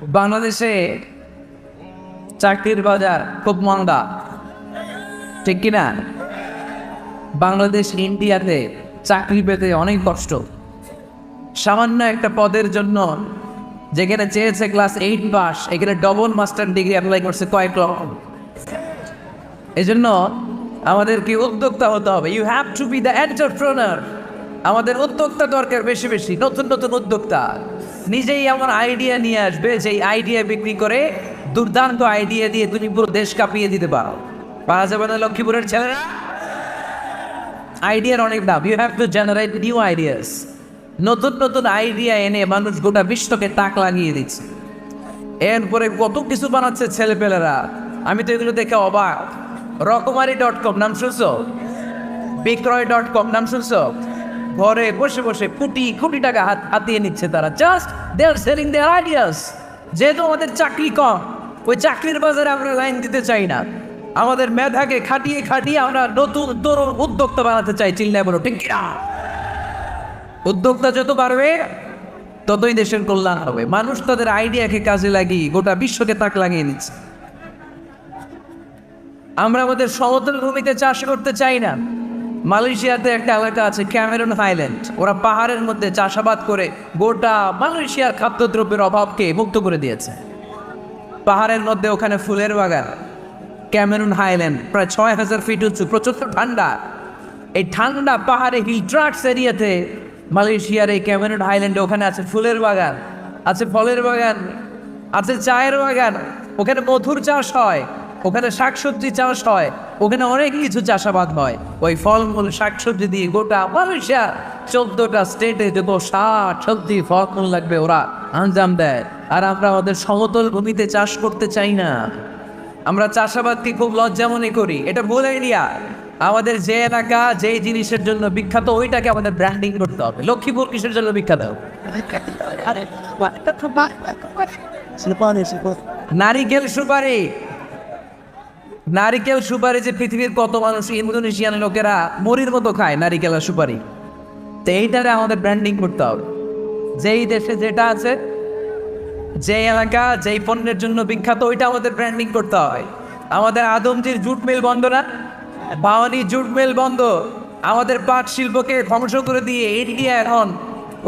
বাংলাদেশে চাকরির বাজার খুব মন্দা, ঠিক কিনা? বাংলাদেশ ইন্ডিয়াতে চাকরি পেতে অনেক কষ্ট। সামান্য একটা পদের জন্য যেখানে চেয়েছে ক্লাস 8 পাস, এখানে ডবল মাস্টার ডিগ্রি অ্যাপ্লাই করছে কয়েক লক্ষ। এই জন্য আমাদেরকে উদ্যোক্তা হতে হবে। You have to be the entrepreneur. আমাদের উদ্যোক্তা দরকার, বেশি বেশি নতুন নতুন উদ্যোক্তা। নিজেই আমার আইডিয়া নিয়ে আসবে, যেই আইডিয়া বিক্রি করে দুর্দান্ত আইডিয়া দিয়ে তুমি পুরো দেশ কাঁপিয়ে দিতে পারো। পারা যাবে না লক্ষ্মীপুরের ছেলেরা? আইডিয়ার অনেক দাম। You have to generate new ideas. নতুন নতুন আইডিয়া এনে মানুষ গোটা বিশ্বকে তাক লাগিয়ে দিচ্ছে। এরপরে কত কিছু বানাচ্ছে ছেলেপেলেরা, আমি তো এগুলো দেখে অবাক। রকমারি.com নাম শুনছো? বিক্রয়.com নাম শুনছো? ঘরে বসে বসে কোটি কোটি টাকা হাতিয়ে নিচ্ছে তারা। Just they are selling their ideas. যেহেতু আমাদের চাকরি কম, ওই চাকরির বাজারে আমরা লাইন দিতে চাই না। আমাদের মেধাকে খাটিয়ে খাটিয়ে আমরা নতুন তরুণ উদ্যোক্তা বানাতে চাই। চিল্লায় বলো ঠিক কিনা? উদ্যোক্তা যত বাড়বে ততই দেশের কল্যাণ হবে। মানুষ তাদের আইডিয়াকে কাজে লাগিয়ে গোটা বিশ্বকে তাক লাগিয়ে নিচ্ছে। আমরা আমাদের সমতল ভূমিতে চাষ করতে চাই না। মালয়েশিয়াতে একটা এলাকা আছে ক্যামেরন হাইল্যান্ড, ওরা পাহাড়ের মধ্যে চাষাবাদ করে গোটা মালয়েশিয়ার খাদ্যদ্রব্যের অভাবকে মুক্ত করে দিয়েছে। পাহাড়ের মধ্যে ওখানে ফুলের বাগান, ক্যামেরন হাইল্যান্ড প্রায় 6000 ফিট উঁচু, প্রচণ্ড ঠান্ডা। এই ঠান্ডা পাহাড়ে হিল ট্রাক্স এরিয়াতে মালয়েশিয়ার এই ক্যামেরন হাইল্যান্ডে ওখানে আছে ফুলের বাগান, আছে ফলের বাগান, আছে চায়ের বাগান, ওখানে মধুর চাষ হয়, ওখানে শাকসবজি চাষ হয়, ওখানে অনেক কিছু চাষাবাদ হয়। ওই ফলমূল শাকসবজি দিয়ে গোটা মালয়েশিয়া 14টা স্টেটে যত শাক সবজি ফলমূল লাগবে ওরা আঞ্জাম দেয়। আর আমরা আমাদের সমতল ভূমিতে চাষ করতে চাই না। আমরা চাষাবাদকে খুব লজ্জা মনে করি। এটা ভুল এরিয়া। আমাদের যে এলাকা যেই জিনিসের জন্য বিখ্যাত ওইটাকে আমাদের ব্র্যান্ডিং করতে হবে। লক্ষ্মীপুর কিসের জন্য বিখ্যাত? নারিকেল সুপারি। নারিকেল সুপারি যে পৃথিবীর কত মানুষ, ইন্দোনেশিয়ান লোকেরা মরির মতো খায় নারিকেল আর সুপারি। তো এইটারে আমাদের ব্র্যান্ডিং করতে হবে। যেই দেশে যেটা আছে, যে এলাকা যেই পণ্যের জন্য বিখ্যাত ওইটা আমাদের ব্র্যান্ডিং করতে হয়। আমাদের আদমজির জুট মিল বন্ধ না? বাওয়ানি জুট মিল বন্ধ। আমাদের পাট শিল্পকে ধ্বংস করে দিয়ে ইন্ডিয়া এখন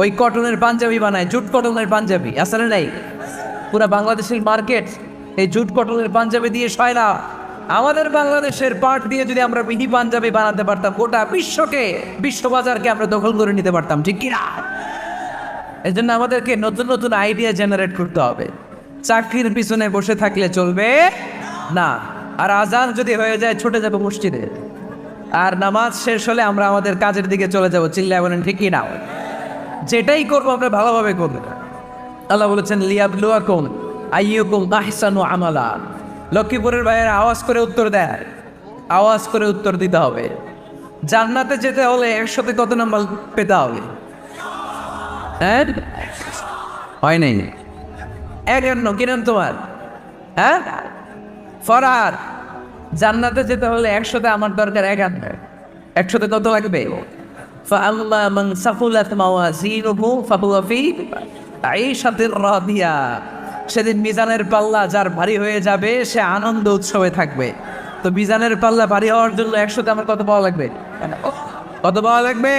ওই কটনের পাঞ্জাবি বানায়, জুট কটনের পাঞ্জাবি। আসলে নাই? পুরা বাংলাদেশের মার্কেট এই জুট কটনের পাঞ্জাবি দিয়ে সয়লা। আমাদের বাংলাদেশের পাট দিয়ে যদি আমরা মিহি পাঞ্জাবি বানাতে পারতাম, গোটা বিশ্বকে, বিশ্ববাজারকে আমরা দখল করে নিতে পারতাম, ঠিক কিনা? এই জন্য আমাদেরকে নতুন নতুন আইডিয়া জেনারেট করতে হবে। চাকরির পিছনে বসে থাকলে চলবে না। আর আজান যদি হয়ে যায় ছুটে যাবো মসজিদে, আর নামাজ শেষ হলে আমরা আমাদের কাজের দিকে চলে যাবো। চিল্লায় বলেন ঠিক কিনা? যেটাই করবো আমরা ভালোভাবে করবো। আল্লাহ বলেছেন লিয়াবলুয়াকুম আইয়ুকুম আহসানু আমালা। লক্ষ্মীপুরের ভাইয়েরা আওয়াজ করে উত্তর দেয়, আওয়াজ করে উত্তর দিতে হবে। জান্নাতে যেতে হলে 100তে কত নাম্বার পেতে হবে? হ্যাঁ, হয় নাই? 51 কি নাম তোমার? হ্যাঁ, ফরহাদ। জান্নাতে যেতে হলে 100তে আমার দরকার 51। 100তে কত লাগবে? ফাআম্মা মান সাকুলাত মাওয়াজিনুহু ফাহুয়া ফি আইশাতির রাদিয়া। সেদিন মিজানের পাল্লা যার ভারী হয়ে যাবে সে আনন্দ উৎসবে থাকবে। তো মিজানের পাল্লা ভারী হওয়ার জন্য 100তে আমার কত পাওয়া লাগবে? কত পাওয়া লাগবে?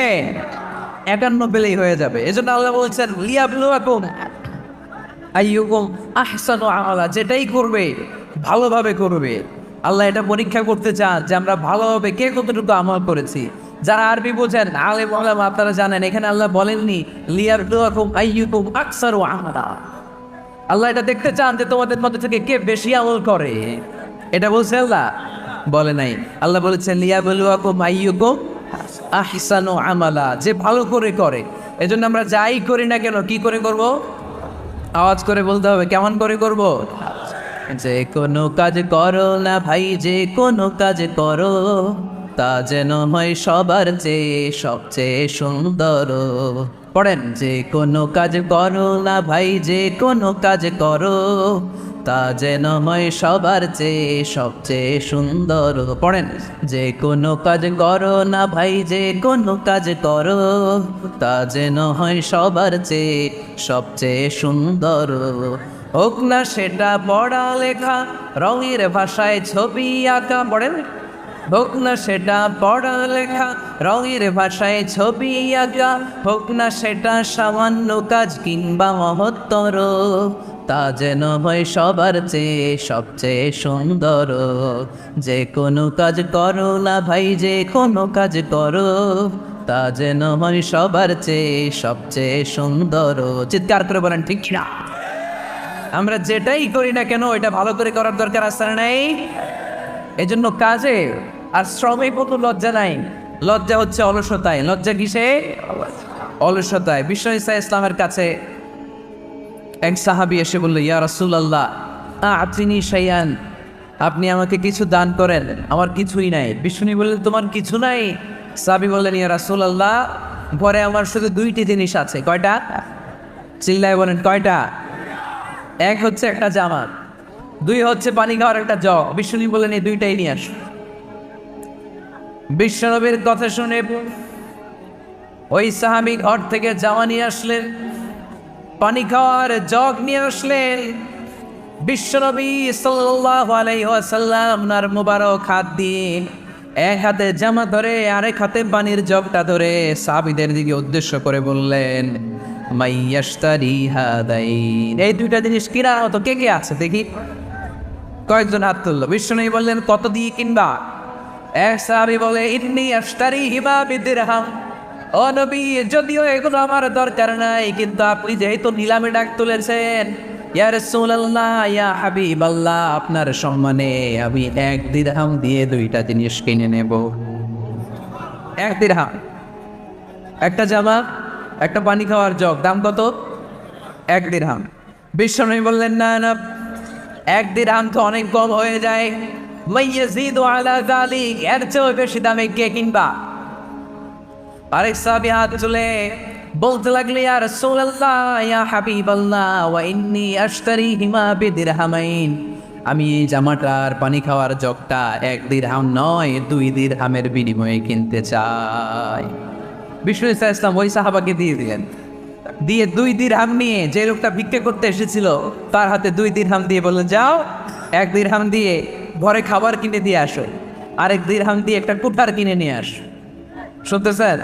51 পেলেই হয়ে যাবে। এজন্য আল্লাহ বলছেন লিয়াবলুয়াকুম আইয়ুকুম আহসানু আমালা। যেটাই করবে ভালোভাবে করবে। আল্লাহ এটা পরীক্ষা করতে চান যে আমরা ভালোভাবে কে কতটুকু আমল করেছি। যারা আরবি বোঝেন, আলেম ওলামা, আপনারা জানেন এখানে আল্লাহ বলেননি লিয়াবলুয়াকুম আইয়ুকুম আকসারু আমালা। আল্লাহ এটা দেখতে চান যে তোমাদের মধ্যে থেকে কে বেশি আমল করে। এটা বলছে আল্লাহ? বলে নাই। আল্লাহ বলেছেন লিয়াবলুয়াকুম আইয়ুকুম আহসানু আমালা, যে ভালো করে করে। এজন্য আমরা যাই করি না কেন কি করে করব? আওয়াজ করে বলতে হবে। কেমন করে করব? যে কোনো কাজ করো না ভাই, যে কোনো কাজ করো তা যেন হয় সবার চেয়ে সবচেয়ে সুন্দর। পড়েন, যে কোনো কাজ করো না ভাই, যে কোনো কাজ করো তা যেন হয় সবার চেয়ে সবচেয়ে সুন্দর। পড়েন, যে কোনো কাজ করো না ভাই, যে কোনো কাজ করো তা যেন হয় সবার চেয়ে সবচেয়ে সুন্দর। হোক না সেটা পড়ালেখা, রঙের ভাষায় ছবি আঁকা, পড়েন, হোক না সেটা পড়ালেখা, রঙের ভাষায় ছবি আঁকা, হোক না সেটা সামান্য কাজ কিংবা মহত্তর, তা যেন হয় সবার চেয়ে সবচেয়ে সুন্দর। যে কোনো কাজ করো না ভাই, যে কোনো কাজ করো, তা যেন হয় সবার চেয়ে সবচেয়ে সুন্দর। চিৎকার করে বলেন ঠিক না? আমরা যেটাই করি না কেন এটা ভালো করে করার দরকার আছে না নাই? এজন্য কাজে আর শ্রমে কোনো লজ্জা নাই। লজ্জা হচ্ছে অলসতায়। লজ্জা কিসে? অলসতায়। বিশ্ব ঈসা ইসলামের কাছে এক সাহাবী এসে বলল, ইয়া রাসূলুল্লাহ আতিনি শাইআন, আপনি আমাকে কিছু দান করেন, আমার কিছুই নাই। বিষ্ণু বললেন, তোমার কিছু নাই? সাহাবী বললেন, ইয়া রাসূলুল্লাহ ঘরে আমার শুধু দুইটি জিনিস আছে। কয়টা? চিল্লায় বলেন কয়টা? এক হচ্ছে একটা জামা, দুই হচ্ছে পানি খাওয়ার একটা জগ। বিষ্ণু বললেন, এই দুইটাই নিয়ে আস। বিশ্বনবীর কথা শুনে ওই সাহাবী ঘর থেকে জামা নিয়ে আসলেন, পানি খাওয়ার জগ নিয়ে আসলেন। বিশ্বনবী সাল্লাল্লাহু আলাইহি ওয়াসাল্লাম নার মুবারক হাত দিয়ে এক হাতে জামা ধরে আরেক হাতে পানির জগটা ধরে সাহাবীদের দিকে উদ্দেশ্য করে বললেন, মাইয়াশতারি হাদাইন, এই দুইটা জিনিস কেনার মতো কে কে আছে দেখি? কয়েকজন হাত তুললো। বিশ্বনবী বললেন, কত দিয়ে কিনবা? এক সাহাবী বলে, ইন্নী আশতারিহিমা বিদিরহাম, ও নবী যদিও এগুলো আমার দরকার নাই, কিন্তু আপনি যেহেতু নিলামে ডাক তুলেছেন, ইয়া রাসূলুল্লাহ ইয়া হাবিবাল্লাহ, আপনার সম্মানে আমি 1 দিরহাম দিয়ে দুইটা জিনিস কিনে নেব। 1 দিরহাম, একটা জামা, একটা পানি খাওয়ার জগ, দাম কত? 1 দিরহাম। বিশ্বনবী বললেন, না না, 1 দিরহাম তো অনেক কম হয়ে যায়, মাইয়াজিদু আলা যালিক, এর চেয়ে বেশি দামে কে কিনবা? আরেক সাহাবী হাত তুলে বলতে লাগলে, ইয়া রাসূলুল্লাহ ইয়া হাবিবাল্লাহ ওয়া ইন্নী আশতারিহিমা বিদিরহামাইন, আমি এই জামাটার পানি খাওয়ার জগটা 1 দিরহাম নয় 2 দিরহামের বিনিময়ে কিনতে চাই। বিষ্ণু ঈসা ইসলাম ওই সাহাবাকে দিয়ে দিলেন। দিয়ে 2 দিরহাম নিয়ে যে লোকটা ভিক্ষা করতে এসেছিল তার হাতে 2 দিরহাম দিয়ে বললেন, যাও 1 দিরহাম দিয়ে ঘরে খাবার কিনে দিয়ে আসো, আরেক দিরহাম দিয়ে একটা কুঠার কিনে নিয়ে আসো। শুনতে স্যার,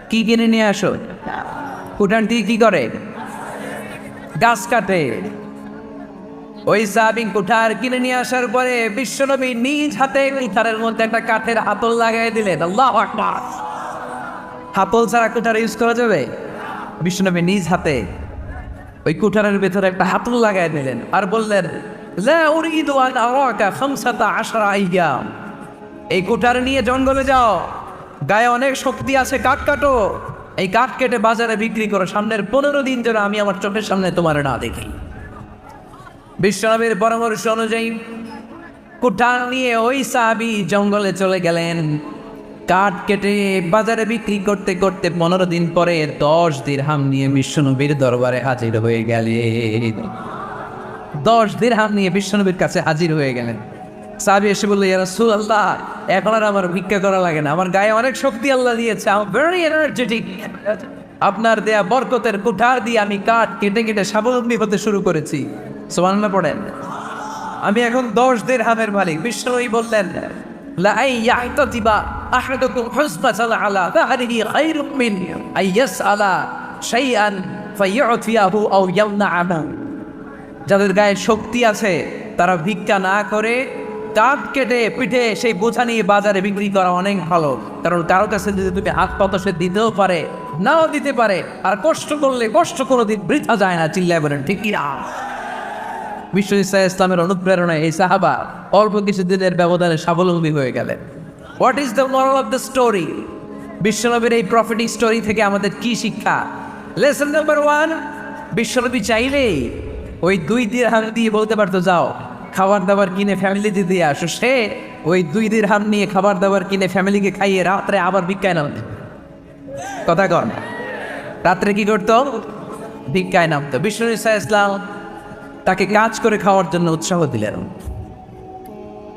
কি কিনে নিয়ে আসো? কুঠার দিয়ে কি করে? গাছ কাটে। ওই সাহাবী কুঠার কিনে নিয়ে আসার পরে বিশ্বনবী নিজ হাতে কুঠারের মধ্যে একটা কাঠের হাতল লাগাই দিলেন। আল্লাহু আকবার। হাতল ছাড়া কুঠার ইউজ করা যাবে? বিশ্বনবী নিজ হাতে ওই কুঠারের ভেতরে একটা হাতল লাগাই দিলেন আর বললেন, লা উরিদু আন আরাকা 15 আইয়াম, এই কুঠার নিয়ে জঙ্গলে যাও, গায়ে অনেক শক্তি আছে, কাঠ কাটো, এই কাঠ কেটে বাজারে বিক্রি করো, সামনের 15 দিন যেন আমি আমার চোখের সামনে তোমার না দেখি। বিশ্বনবীর পরামর্শ অনুযায়ী কুঠার নিয়ে ওই সাহাবী জঙ্গলে চলে গেলেন। কাঠ কেটে বাজারে বিক্রি করতে করতে 15 দিন পরে 10 দিরহাম নিয়ে বিশ্বনবীর দরবারে হাজির হয়ে গেলেন। 10 দিরহাম নিয়ে বিশ্বনবীর কাছে হাজির হয়ে গেলেন। সাহাবী এসে বলল, ইয়া রাসূলুল্লাহ এখন আর আমার ভিক্ষা করা লাগে না, আমার গায়ে অনেক শক্তি আল্লাহ দিয়েছে, আই এম ভেরি এনার্জেটিক, আপনার দেয়া বরকতের কুঠার দিয়ে আমি কাঠ কেটে কেটে স্বাবলম্বী হতে শুরু করেছি। সুবহানাল্লাহ পড়েন। আমি এখন 10 দিরহামের মালিক। বিশ্বনবী বললেন, লা আইয়াতাতিবা আহাদুকুম হুসবাতাল আলা যাহরিহি খায়রুম মিন আইয়াসআলা শাইআন ফায়ু'তিয়াহু আও ইয়ামনা'হু, যাদের গায়ে শক্তি আছে তারা ভিক্ষা না করে কাঠ কেটে পিঠে সেই বোঝা নিয়ে বাজারে বিক্রি করা অনেক ভালো, কারণ কারো কাছে যদি তুমি হাত পাতো সে দিতেও পারে নাও দিতে পারে, আর কষ্ট করলে কষ্ট কোনোদিন বৃথা যায় না। চিল্লায় বলেন ঠিক কি না? বিশ্ব ঈসা ইসলামের অনুপ্রেরণায় এই সাহাবা অল্প কিছুদিনের ব্যবধানে স্বাবলম্বী হয়ে গেলেন। What is the moral of the story? বিশ্বনবীর এই প্রফিটিক স্টোরি থেকে আমাদের কি শিক্ষা? লেসন নাম্বার 1, বিশ্বনবী চাইলেই ওই 2 দিরহাম দিয়ে বলতে পারতো, যাও খাবার দাবার কিনে ফ্যামিলিতে দিয়ে আসো। সে ওই 2 দিরহাম নিয়ে খাবার দাবার কিনে ফ্যামিলিকে খাইয়ে রাত্রে আবার ভিক্ষায় নামত। কথা কর, রাত্রে কি করতো? ভিক্ষায় নামতো। বিশ্ব ঈসা ইসলাম তাকে কাজ করে খাওয়ার জন্য উৎসাহ দিলেন।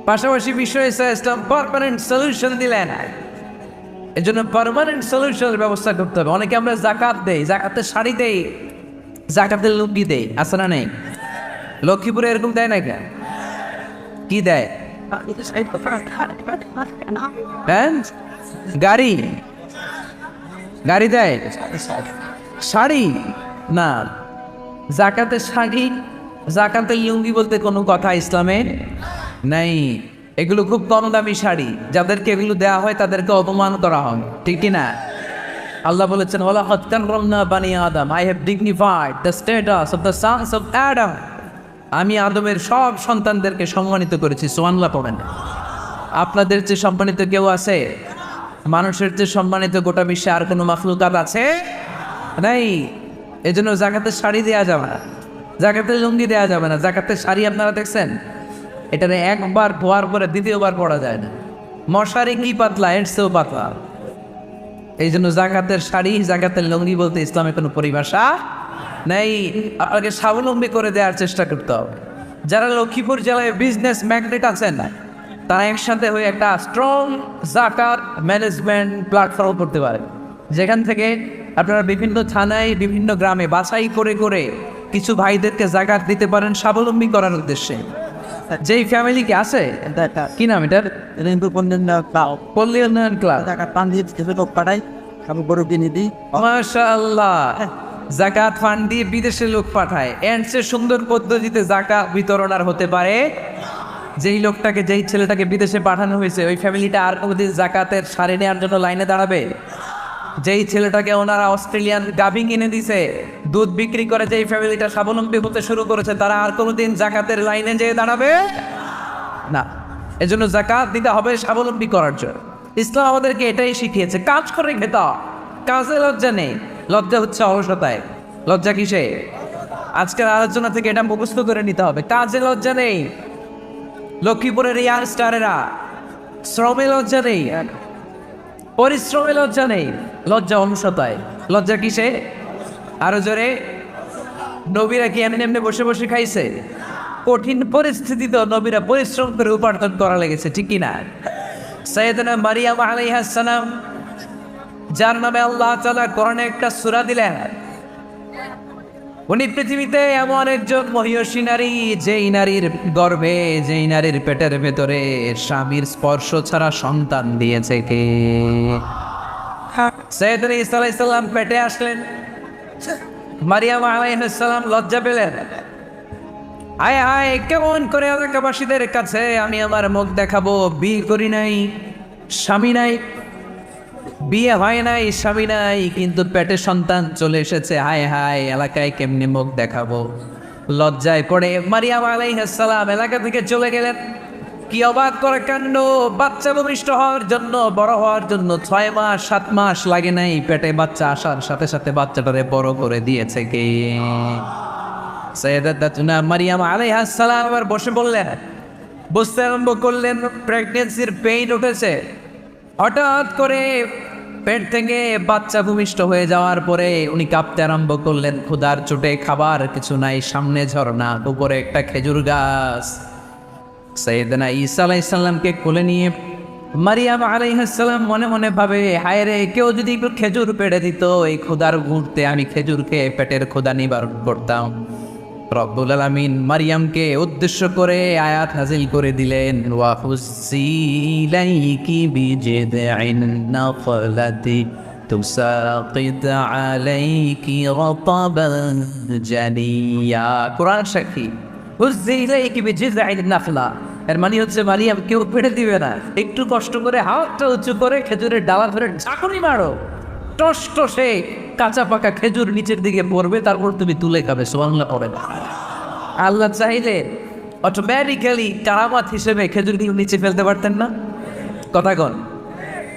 পাশাপাশি বিশ্ব ঈসা ইসলাম পার্মানেন্ট সলিউশন দিলেন। এর জন্য পার্মানেন্ট সলিউশনের ব্যবস্থা করতে হবে। অনেকে আমরা জাকাত দেই, জাকাতের শাড়ি দেই, জাকাতের লুঙ্গি দেই, আছে না নেই? লক্ষ্মীপুরে এরকম দেয় না কেন? কি দেয়? হ্যাঁ, গাড়ি গাড়ি দেয়, শাড়ি না। জাকাতের শাড়ি, জাকাতের লুঙ্গি বলতে কোনো কথা ইসলামে নাই। এগুলো খুব কম দামি শাড়ি, যাদেরকে এগুলো দেওয়া হয় তাদেরকে অপমান করা হয়, ঠিক কি না? আল্লাহ বলেছেন, ওয়ালা কাদ কাররামনা বানি আদম, I have dignified the status of the sons of Adam. আমি আদমের সব সন্তানদেরকে সম্মানিত করেছি। সুবহানাল্লাহ পড়েন। আপনাদের যে সম্মানিত কেউ আছে? মানুষের যে সম্মানিত গোটা বিশ্বে আর কোনো মাখলুকাত আছে? নাই। এজন্য জাকাতের শাড়ি দেওয়া যাবে না, জাকাতের লুঙ্গি দেওয়া যাবে না। জাকাতের শাড়ি আপনারা দেখছেন, এটা একবার ধোয়ার পরে দ্বিতীয়বার পরা যায় না। মশারি কি পাতলা, এর চেয়েও পাতলা। এই জন্য জাকাতের শাড়ি, জাকাতের লুঙ্গি বলতে ইসলামের কোনো পরিভাষা নেই। আপনাকে স্বাবলম্বী করে দেওয়ার চেষ্টা করতে হবে। যারা লক্ষ্মীপুর জেলায় বিজনেস ম্যাগনেট আছেন না, তারা একসাথে হয়ে একটা স্ট্রং জাকাত ম্যানেজমেন্ট প্ল্যাটফর্ম করতে পারে, যেখান থেকে আপনারা বিভিন্ন থানায়, বিভিন্ন গ্রামে বাছাই করে করে কিছু ভাইদেরকে জাকাত দিতে পারেন স্বাবলম্বী করার উদ্দেশ্যে। যেই ফ্যামিলিকে আছে, কি নাম এটার, পল্লী উন্নয়ন ক্লাব, মাশাআল্লাহ, জাকাত ফান্ড দিয়ে বিদেশে লোক পাঠায়। এর চেয়ে সুন্দর পদ্ধতিতে জাকাত বিতরণ আর হতে পারে? যেই লোকটাকে, যেই ছেলেটাকে বিদেশে পাঠানো হয়েছে, ওই ফ্যামিলিটা আর কোনোদিন জাকাতের শাড়ি নেওয়ার জন্য লাইনে দাঁড়াবে? যেই ছেলেটাকে ওনারা অস্ট্রেলিয়ান গাভী কিনে দিছে, দুধ বিক্রি করে যেই ফ্যামিলিটা স্বাবলম্বী হতে শুরু করেছে, তারা আর কোনোদিন জাকাতের লাইনে যেয়ে দাঁড়াবে না। এজন্য জাকাত দিতে হবে স্বাবলম্বী করার জন্য। ইসলাম আমাদেরকে এটাই শিখিয়েছে, কাজ করে খেতে হয়। কাজে লজ্জা নেই, লজ্জা হচ্ছে অলসতায়। লজ্জা কিসে? আজকের আলোচনা থেকে এটা মুখস্থ করে নিতে হবে, কাজে লজ্জা নেই। লক্ষ্মীপুরের ইয়াং স্টারেরা শ্রমে লজ্জা নেই, পরিশ্রমে লজ্জা নেই, লজ্জা অলসতায়। লজ্জা কিসে? আরো জোরে। নবীরা কি এমনি এমনি বসে বসে খাইছে? কঠিন পরিস্থিতিতে নবীরা পরিশ্রম করে উপার্জন করা লেগেছে, ঠিক কিনা? সাইয়েদনা মারিয়াম আলাইহিস সালাম, যার নামে আল্লাহ তাআলা কোরআনে একটা সূরা দিলেন, উনি পৃথিবীতে এমন একজন মহিয়সী নারী, যেই নারীর গর্ভে, যেই নারীর পেটের ভেতরে স্বামীর স্পর্শ ছাড়া সন্তান দিয়েছে কে? সাইয়েদনা ঈসা আলাইহিস সালাম পেটে আসলেন, মারিয়াম আলাইহিস সালাম লজ্জা পেলেন। আয় হায়, কেমন করে এলাকাবাসীদের কাছে আমি আমার মুখ দেখাবো? বিয়ে করি নাই, স্বামী নাই, বিয়ে হয় নাই, স্বামী নাই, কিন্তু পেটে সন্তান চলে এসেছে। হায় হায়, এলাকায় কেমনি মুখ দেখাবো? লজ্জায় পড়ে মারিয়াম আলাইহিস সালাম এলাকা থেকে চলে গেলেন। কি অবাক করে কাণ্ড! বাচ্চা ভূমিষ্ঠ হওয়ার জন্য, বড় হওয়ার জন্য 6 মাস 7 মাস লাগে নাই, পেটে বাচ্চা আসার সাথে সাথে বাচ্চাটারে বড় করে দিয়েছে কে? সাইয়েদাতুনা মারিয়াম আলাইহিস সালাম আবার বসে বললেন, বুঝতে আরম্ভ করলেন প্রেগন্যান্সির পেইন উঠেছে। হঠাৎ করে পেট থেকে বাচ্চা ভূমিষ্ঠ হয়ে যাওয়ার পরে উনি কাঁপতে আরম্ভ করলেন। ক্ষুধার চোটে খাবার কিছু নাই, সামনে ঝর্ণা, উপরে একটা খেজুর গাছ। সাইয়েদনা ঈসা আলাইহিস সালামকে কোলে নিয়ে মারিয়াম আলাইহিস সালাম মনে মনে ভাবে, হায় রে, কেউ যদি একটু খেজুর পেড়ে দিত, এই ক্ষুধার মুহূর্তে আমি খেজুর খেয়ে পেটের ক্ষুধা নিবারণ করতাম। রব্বুল আলামিন মারিয়ামকে উদ্দেশ্য করে আয়াত নাযিল করে দিলেন, ওয়া হুজ্জি ইলাইকি বিজিদঈন নাখলাতি তুসাকিত আলাইকি রাতাবান জানিয়া। কোরআন সাক্ষী, হুজ্জি ইলাইকি বিজিদঈন নাখলা, এর মানে হচ্ছে মারিয়াম, কেউ পেড়ে দিবে না, একটু কষ্ট করে হাতটা উঁচু করে খেজুরের ডালা ধরে ঝাঁকুনি মারো, টস টসে কাঁচা পাকা খেজুর নিচের দিকে পড়বে, তারপর তুমি তুলে খাবে। সুবহানাল্লাহ পড়ে। আল্লাহ চাইলে অটোমেটিক্যালি কারামাত হিসেবে খেজুরগুলো নিচে ফেলতে পারতেন না? কথা কন,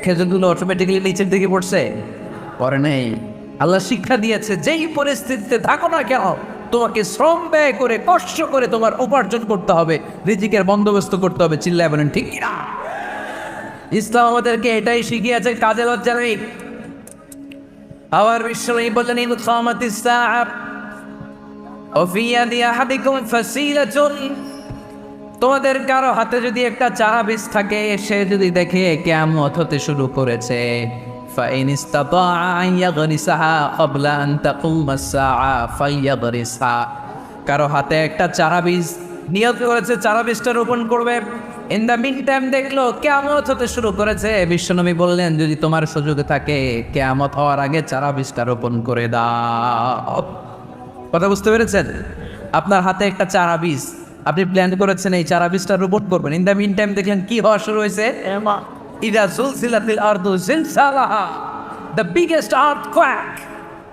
খেজুরগুলো অটোমেটিক্যালি নিচের দিকে পড়ছে? পড়ে নেই। আল্লাহ শিক্ষা দিয়েছে, যেই পরিস্থিতিতে থাকো না কেন, তোমাকে শ্রম ব্যয় করে, কষ্ট করে তোমার উপার্জন করতে হবে, রিজিকের বন্দোবস্ত করতে হবে। চিল্লায় বলেন ঠিক না? ইসলাম আমাদেরকে এটাই শিখিয়েছে, কাজে লজ্জা নেই। আবার বিশ্বনবী বললেন, ইনকামাতিস সাআ ওয়া ফি ইয়াদি আহাদিকুম ফাসিলাতুন, তোমাদের কারো হাতে যদি একটা চারা বীজ থাকে, সে যদি দেখে কিয়ামত হতে শুরু করেছে, ফাইন ইসতাতাআ আন ইয়াগরিসাহা ক্বাবলা আন তাকুমাস সাআ ফালইয়াগরিসহা, কারো হাতে একটা চারা বীজ নিয়ত করেছে, চারা বীজটা রোপণ করবে। ইন দ্য মিন টাইম দেখলো কিয়ামত হতে শুরু করেছে। বিশ্বনবী বললেন, যদি তোমার সুযোগ থাকে কিয়ামত হওয়ার আগে চারা বীজটা রোপণ করে দাও। কথা বুঝতে পেরেছেন? আপনার হাতে একটা চারা বীজ, আপনি প্ল্যান করেছেন এই চারা বীজটা রোপণ করবেন। ইন দ্য মিন টাইম দেখলেন কি হওয়া শুরু হয়েছে, ইদা জুলজিলাতিল আরদু জিলজালাহা, দ্য বিগেস্ট আর্থকোয়েক,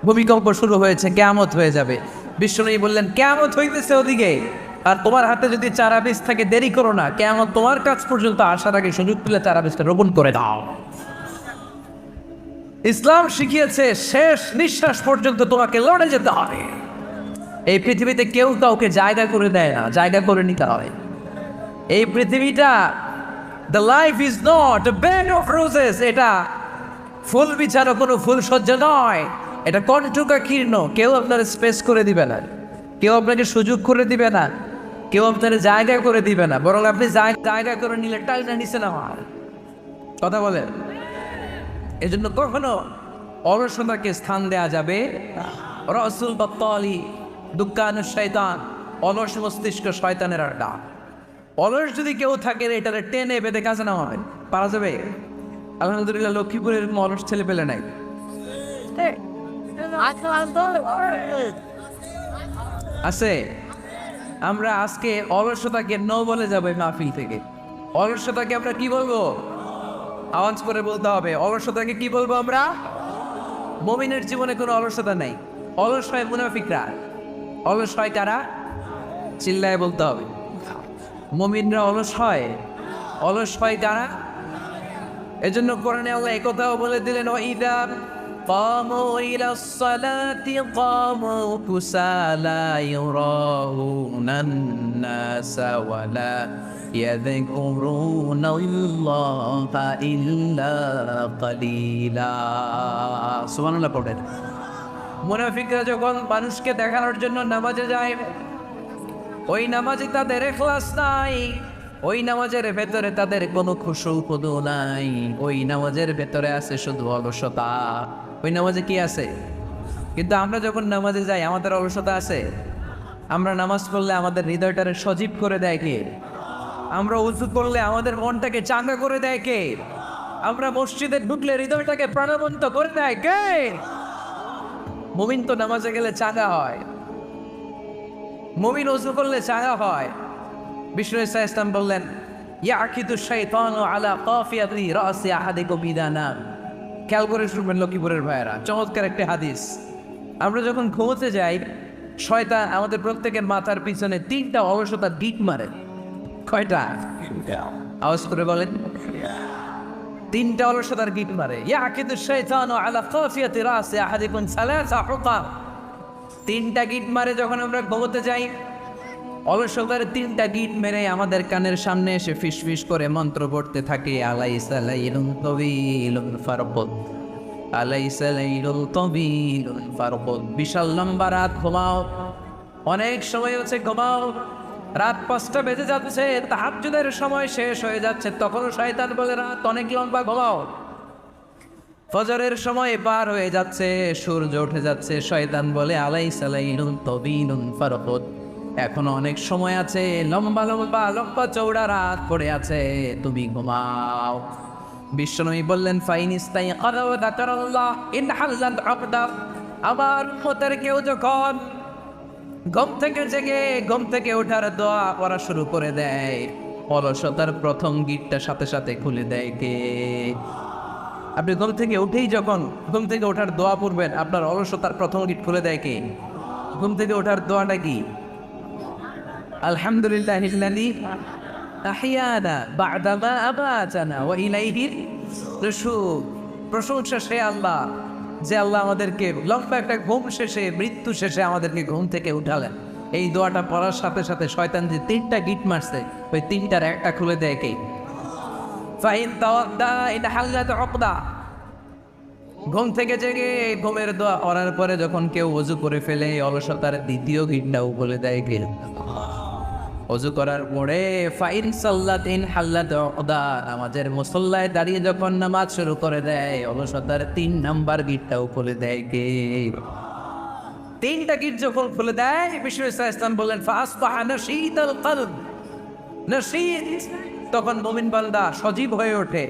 ভূমিকম্প শুরু হয়েছে, কিয়ামত হয়ে যাবে। বিশ্বনবী বললেন, কিয়ামত হইতেছে ওদিকে, আর তোমার হাতে যদি চারা বীজ থাকে দেরি করো না, কিয়ামত তোমার কাছ পর্যন্ত আসার আগে সুযোগ পেলে চারা বীজটা রোপণ করে দাও। ইসলাম শিখিয়েছে শেষ নিঃশ্বাস পর্যন্ত তোমাকে লড়ে যেতে হবে। এই পৃথিবীতে কেউ কাউকে জায়গা করে দেয় না, জায়গা করে নিতে হয়। এই পৃথিবীটা, the life is not a bed of roses, এটা ফুল বিছানো কোনো ফুল সজ্জা নয়, এটা কণ্টকা কীর্ণ। কেউ আপনার স্পেস করে দিবে না, কেউ আপনাকে সুযোগ করে দিবে না, কেউ আপনার জায়গা করে দিবে না, বরং আপনি জায়গা করে নিলে টাইনা নিচে না হয়। কথা বলেন? এজন্য কখনো অলসতাকে স্থান দেয়া যাবে। রসুল বত্তালি দুঃখানু শয়তান, অলস মস্তিষ্ক শয়তানের আড্ডা। অলস যদি কেউ থাকে এটারে টেনে বেঁধে কাজে না হয়, পারা যাবে? আলহামদুলিল্লাহ লক্ষ্মীপুরের এরকম অলস ছেলে পেলে নাই। আছে। আমরা আজকে অলসতাকে নো বলে যাবো এই মাহফিল থেকে। অলসতাকে আমরা কি বলবো? আওয়াজ করে বলতে হবে। অলসতাকে কি বলবো আমরা? মুমিনের জীবনে কোনো অলসতা নেই। অলস হয় মুনাফিকরা। অলস হয় কারা? চিল্লায় বলতে হবে। মুমিনরা অলস হয়। অলস হয় কারা? এজন্য কোরআনে আল্লাহ একথাও বলে দিলেন, ওয়াইদা কামু ইলাস সালাতি কামু কুসালা ইউরাউনান নাসা ওয়ালা ইয়াযকুরুনাল্লাহা ইল্লা কালিলা। সুবহানাল্লাহ পড়েন। মুনাফিকরা যখন মানুষকে দেখানোর জন্য নামাজে যায়, ওই নামাজে তাদের ইখলাস নাই, ওই নামাজের ভেতরে তাদের কোনো খুশু খুদু নাই, ওই নামাজের ভেতরে আছে শুধু অলসতা। ওই নামাজে কি আছে? কিন্তু আমরা যখন নামাজে যাই আমাদের অলসতা আছে? আমরা নামাজ পড়লে আমাদের হৃদয়টারে সজীব করে দেয় কে? আমরা উযু করলে আমাদের মনটাকে চাঙ্গা করে দেয় কে? আমরা মসজিদে ঢুকলে হৃদয়টাকে প্রাণবন্ত করে দেয় কে? মুমিন তো নামাজে গেলে চাঙ্গা হয়, মুমিন উযু করলে চাঙ্গা হয়। বিষ্ণু ইসলাম বললেন, ইয়াকিদু শাইতানু আলা কাফিয়াতি রাসি আহাদিকুম ইদা নাম। খেয়াল করে শুনবেন লক্ষ্মীপুরের ভাইয়েরা, চমৎকার একটা হাদিস। আমরা যখন ঘুমোতে যাই, শয়তান আমাদের প্রত্যেকের মাথার পিছনে 3টা অলসতার গিট মারে। কয়টা? আওয়াজ করে বলেন। 3টা অলসতার গিট মারে। ইয়াকিদু শাইতানু আলা কাফিয়াতি রাসি আহাদিকুম সালাসা হুকা। 3টা গিট মারে যখন আমরা ঘুমোতে যাই। অলসতার 3টা গিট মেরে আমাদের কানের সামনে এসে ফিসফিস করে মন্ত্র পড়তে থাকে, আলাইসা লাইলুন তাওয়ীলুন ফারকুদ, আলাইসা লাইলুন তাওয়ীলুন ফারকুদ। বিশাল লম্বা রাত, ঘুমাও। অনেক সময় হচ্ছে ঘুমাও, রাত 5টা বেজে যাচ্ছে, তাহাজ্জুদের সময় শেষ হয়ে যাচ্ছে, তখনও শয়তান বলে রাত অনেক লম্বা, ঘুমাও। ফজরের সময় পার হয়ে যাচ্ছে, সূর্য উঠে যাচ্ছে, শয়তান বলে আলাইসা লাইলুন তাওয়ীলুন ফারকুদ, এখনো অনেক সময় আছে, লম্বা লম্বা লম্বা চৌড়া রাত পড়ে আছে, তুমি ঘুমাও। বিশ্বনবী বললেন, ফাইনিস্তাই আদাও যাকারাল্লাহ ইন হাল্লাত আবদা। আবার উম্মতের কেউ যখন ঘুম থেকে জেগে ঘুম থেকে ওঠার দোয়া করা শুরু করে দেয়, অলসতার প্রথম গিটটা সাথে সাথে খুলে দেয় কে? আপনি ঘুম থেকে উঠেই যখন ঘুম থেকে ওঠার দোয়া পড়বেন, আপনার অলসতার প্রথম গিট খুলে দেয় কে? ঘুম থেকে ওঠার দোয়াটা কি? আলহামদুলিল্লাহিল্লাযী আহইয়ানা বা'দামা আমাতানা ওয়া ইলাইহির নুশুর। প্রশংসা সে আল্লাহ, যে আল্লাহ আমাদেরকে লম্বা একটা ঘুম শেষে, মৃত্যু শেষে আমাদেরকে ঘুম থেকে উঠালেন। এই দোয়াটা পড়ার সাথে সাথে শয়তান যে 3টা গিট মারছে, ওই 3টার একটা খুলে দেয় কে? Fine তাওয়াদ্দা in হাল্লাত উকদা। ঘুম থেকে জেগে ঘুমের দোয়া পড়ার পরে যখন কেউ ওযু করে ফেলে, অলসতার দ্বিতীয় গিটটাও বলে দেয় কে? ওযু করার পরে ফাইন সাল্লাতিন হাল্লাত উকদা, নামাজের মুসল্লায় দাঁড়িয়ে যখন নামাজ শুরু করে দেয়, অলসতার 3 নাম্বার গিটটাও বলে দেয় কে? তিনটা গিট যখন খুলে দেয়, বিষ্ণু ইসলাম বললেন ফাসবাহা নাশীতাল কলব, নাশীত, তখন মুমিন বান্দা সজীব হয়ে ওঠে,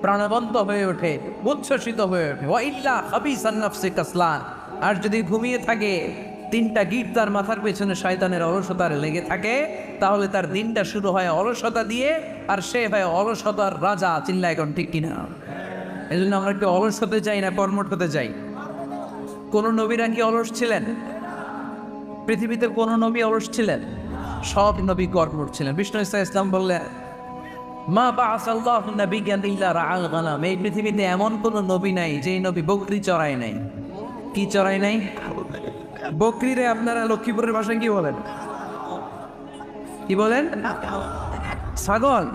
প্রাণবন্ত হয়ে ওঠে, উচ্ছ্বসিত হয়ে ওঠে। ওয়া ইল্লা খাবিসান নাফসি কাসলান, আর যদি ঘুমিয়ে থাকে, তিনটা গিট তার মাথার পেছনে শয়তানের অলসতার লেগে থাকে, তাহলে তার দিনটা শুরু হয় অলসতা দিয়ে, আর সে হয় অলসতার রাজা। চিল্লা এখন ঠিক কিনা? এই জন্য আমরা একটু অলস হতে চাই না, কর্মঠ হতে চাই। কোন নবীরা কি অলস ছিলেন? পৃথিবীতে কোন নবী অলস ছিলেন? সব নবী কর্মঠ ছিলেন। বিষ্ণু ইসলাম বললেন মা বাআসাল্লাহু নাবিয়্যান ইল্লা রাআল গানাম, এই পৃথিবীতে এমন কোন নবী নাই যেই নবী বকরি চড়ায় নাই। কি চড়ায় নাই? বকরিরে আপনারা লক্ষ্মীপুরের ভাষায় কি বলেন? কি বলেন? ছাগল।